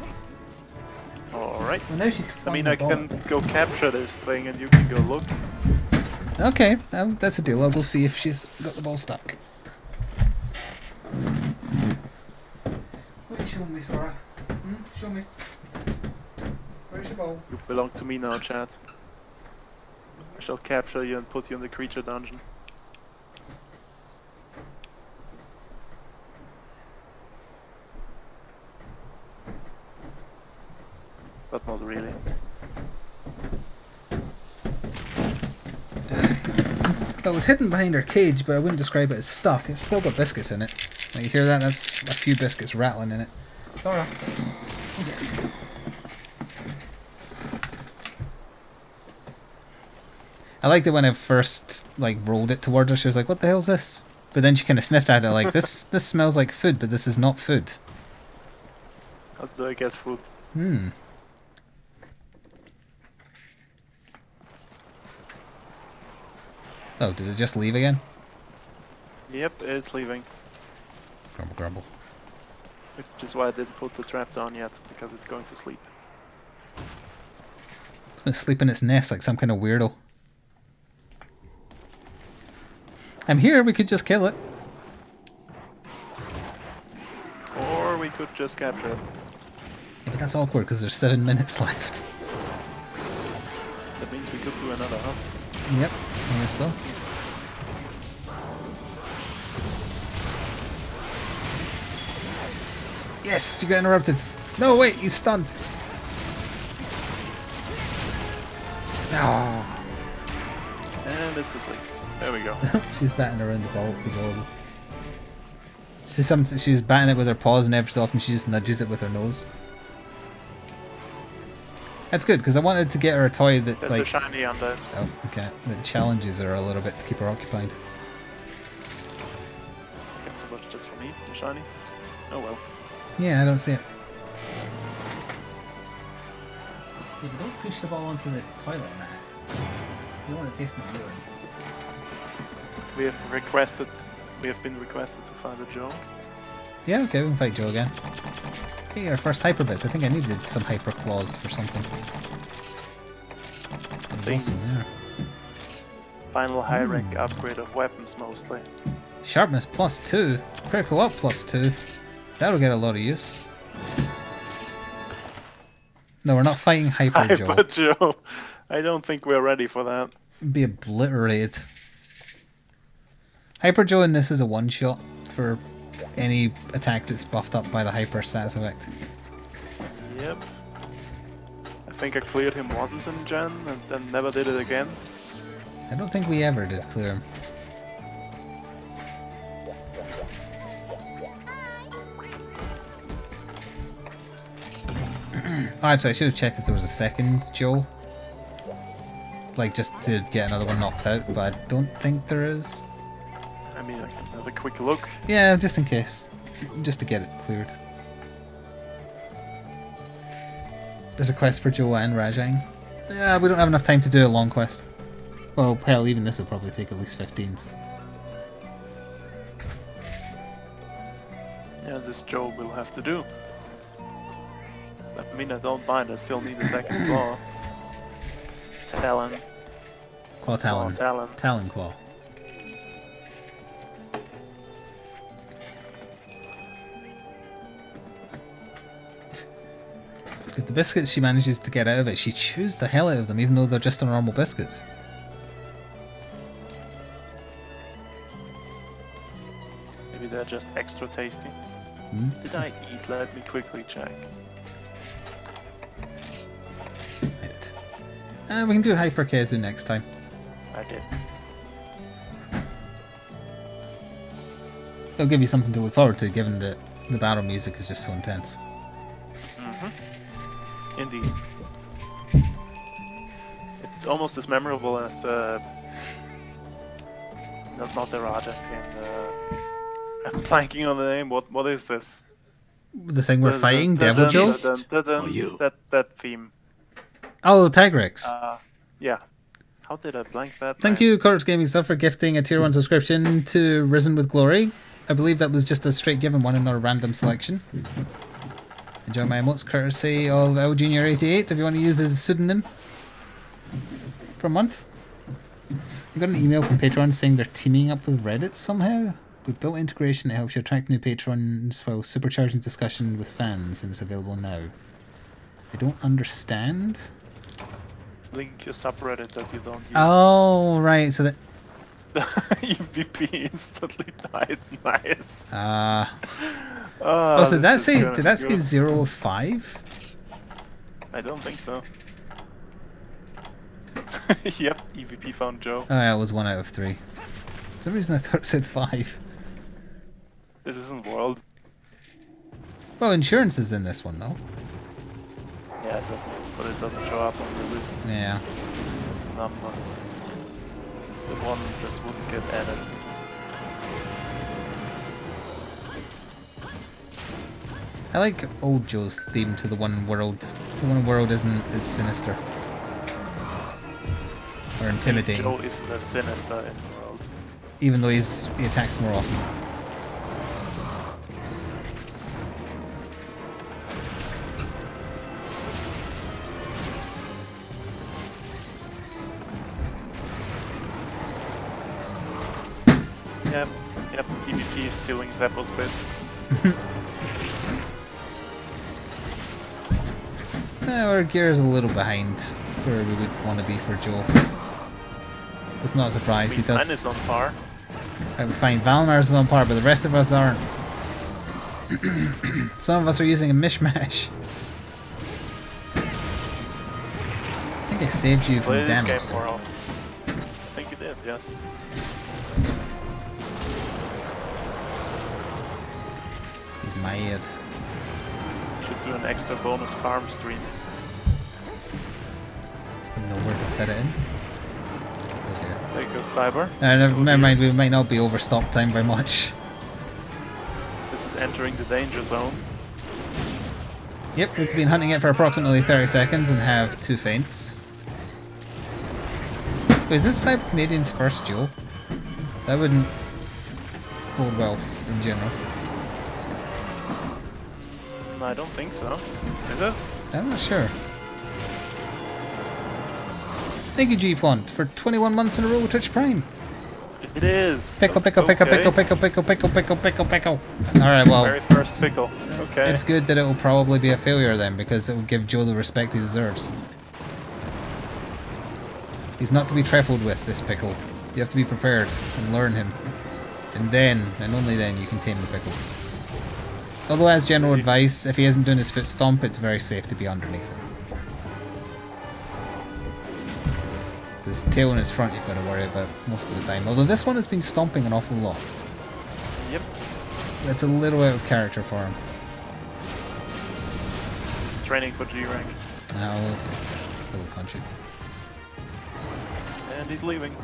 Well, now she's I mean, flying I the can go capture this thing and you can go look. Okay, that's a deal. I'll go see if she's got the ball stuck. What are you showing me, Sora? Show me. Where's your ball? You belong to me now, chat. I shall capture you and put you in the creature dungeon. But not really. It was hidden behind her cage, but I wouldn't describe it as stuck. It's still got biscuits in it. Now you hear that? That's a few biscuits rattling in it. Sora. I liked it when I first rolled it towards her. She was like, "What the hell's this?" But then she kind of sniffed at it like, "This smells like food, but this is not food." How do I guess food? Oh, did it just leave again? Yep, it's leaving. Grumble, grumble. Which is why I didn't put the trap down yet, because it's going to sleep. It's going to sleep in its nest like some kind of weirdo. I'm here, we could just kill it. Or we could just capture it. Yeah, but that's awkward because there's 7 minutes left. That means we could do another, huh? Yep, I guess so. Yes, you got interrupted. No, wait, he's stunned. Oh. And it's asleep. There we go. She's batting around the ball, it's adorable. She's batting it with her paws, and every so often she just nudges it with her nose. That's good, because I wanted to get her a toy that There's a shiny on that. Oh, okay. That challenges her a little bit to keep her occupied. Get so much just for me, the shiny. Oh well. Yeah, I don't see it. Yeah, but don't push the ball onto the toilet, man. You want to taste my urine. We have been requested to find a Joe. Yeah, okay, we can fight Joe again. Hey, our first hyper bits. I think I needed some hyper claws for something. Things. Final high rank upgrade of weapons mostly. Sharpness +2. Critical up +2. That'll get a lot of use. No, we're not fighting Hyper Joe. Hyper Joe. I don't think we're ready for that. Be obliterated. Hyper Joe in this is a one-shot for any attack that's buffed up by the Hyper status effect. Yep. I think I cleared him once in Gen and then never did it again. I don't think we ever did clear him. Oh, actually, I should have checked if there was a second Joe. Like, just to get another one knocked out, but I don't think there is. I mean, I can have a quick look. Yeah, just in case. Just to get it cleared. There's a quest for Joe and Rajang. Yeah, we don't have enough time to do a long quest. Well, hell, even this will probably take at least 15s. Yeah, this Joe will have to do. I mean, I don't mind, I still need a second claw. Talon. Claw Talon. Talon. Talon Claw. With the biscuits she manages to get out of it, she chews the hell out of them, even though they're just normal biscuits. Maybe they're just extra tasty. Did I eat? Let me quickly check. I did. We can do Hyper Kezu next time. I did. It'll give you something to look forward to, given that the battle music is just so intense. Indeed. It's almost as memorable as the... Not the Raja theme, I'm blanking on the name. What is this? The thing we're fighting? Devil Joe? For you. That theme. Oh, Tigrex. Yeah. How did I blank that? Thank you, Cortex Gaming Stuff, for gifting a tier 1 subscription to Risen with Glory. I believe that was just a straight given one and not a random selection. Enjoy my emotes courtesy of LJunior88 if you want to use his pseudonym for a month. You got an email from Patreon saying they're teaming up with Reddit somehow? We've built integration that helps you attract new patrons while supercharging discussion with fans, and it's available now. I don't understand. Link your subreddit that you don't use. Oh, right, so that... The EVP instantly died. Nice. Oh, so did that say 0 of 5? I don't think so. Yep, EVP found Joe. Oh yeah, it was 1 out of 3. For some reason I thought it said 5. This isn't World. Well, insurance is in this one, though. Yeah, it doesn't, but it doesn't show up on the list. Yeah. It's the number. The one just wouldn't get added. I like old Joe's theme to the one world. The one world isn't as sinister. Or intimidating. Joe isn't as sinister in the world. Even though he attacks more often. Yep, EVP is stealing Zeppo's bit. Our gear's a little behind where we would want to be for Joe. It's not a surprise, he does. Mine is on par. Right, fine, Valmar's is on par, but the rest of us aren't. Some of us are using a mishmash. I think I saved you from damage. Game more often. I think you did, yes. He's mad. Should do an extra bonus farm stream. Don't know where to fit it in. Okay. There goes Cyber. Never mind, we might not be over stop time by much. This is entering the danger zone. Yep, we've been hunting it for approximately 30 seconds and have 2 faints. Wait, is this Cyber Canadian's first Joe? That wouldn't bode well in general. I don't think so. Is it? I'm not sure. Thank you, G-Font, for 21 months in a row with Twitch Prime. It is. Pickle, pickle, pickle, pickle, pickle, pickle, pickle, pickle, pickle, pickle. Alright, well. Very first pickle. Okay. It's good that it will probably be a failure then, because it will give Joe the respect he deserves. He's not to be trifled with, this pickle. You have to be prepared and learn him. And then, and only then, you can tame the pickle. Although as general advice, if he isn't doing his foot stomp, it's very safe to be underneath him. His tail and his front you've got to worry about most of the time. Although this one has been stomping an awful lot. Yep. That's a little out of character for him. He's training for G rank. Oh, okay. I will punch it. And he's leaving.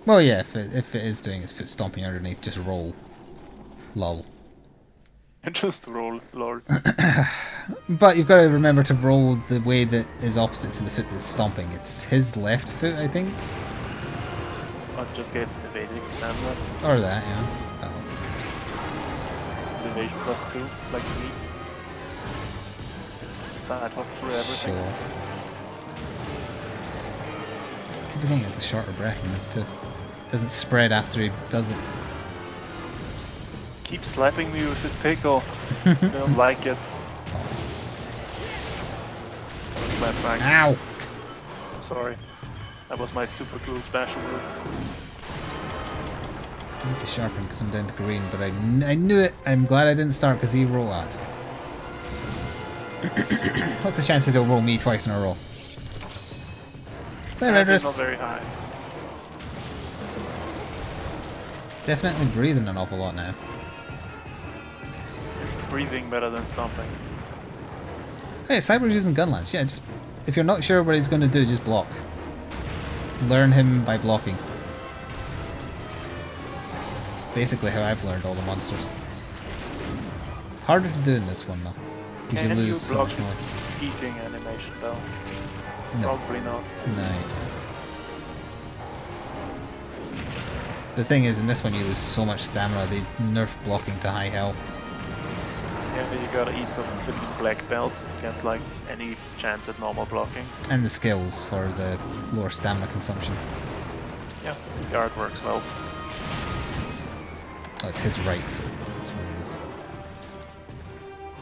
Well, yeah, if it is doing his foot stomping underneath, just roll. Lol. Just roll, lol. But you've got to remember to roll the way that is opposite to the foot that's stomping. It's his left foot, I think. I'll just get evading standard. Or that, yeah. Oh. Evasion +2, like me. Side hop through everything. Sure. Keep forgetting it's a shorter breath in this too. Doesn't spread after he does it. Keep slapping me with his pickle. I don't like it. Slap back. Ow! Sorry. That was my super cool special move. I need to sharpen because I'm down to green, but I knew it. I'm glad I didn't start because he rolled that. What's the chances he'll roll me twice in a row? There, Not very high. Definitely breathing an awful lot now. Breathing better than stomping. Hey, Cyber's using gunlance. Yeah, just if you're not sure what he's going to do, just block. Learn him by blocking. It's basically how I've learned all the monsters. It's harder to do in this one though, because you lose so much more. Eating animation though. No. Probably not. No, you can't. The thing is, in this one you lose so much stamina, they nerf blocking to high health. Yeah, but you gotta eat from the black belt to get like any chance at normal blocking. And the skills for the lower stamina consumption. Yeah, guard works well. Oh, it's his right foot. That's what it is.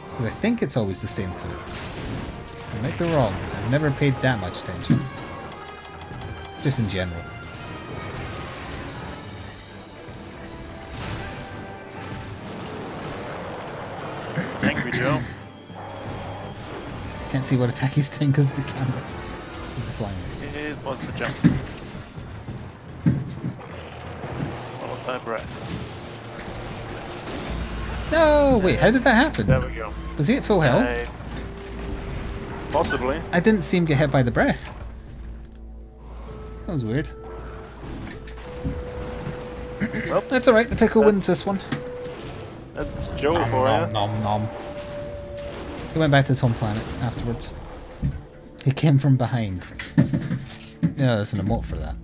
Because I think it's always the same foot. I might be wrong. I've never paid that much attention. Just in general. It's an angry Joe. Can't see what attack he's doing because of the camera. He's a flying. It was the jump. Followed by breath. No! Wait, how did that happen? There we go. Was he at full health? Possibly. I didn't see him get hit by the breath. That was weird. Well, that's alright, the pickle wins this one. That's Joe for you. Nom nom. He went back to his home planet afterwards. He came from behind. Yeah, there's an emote for that.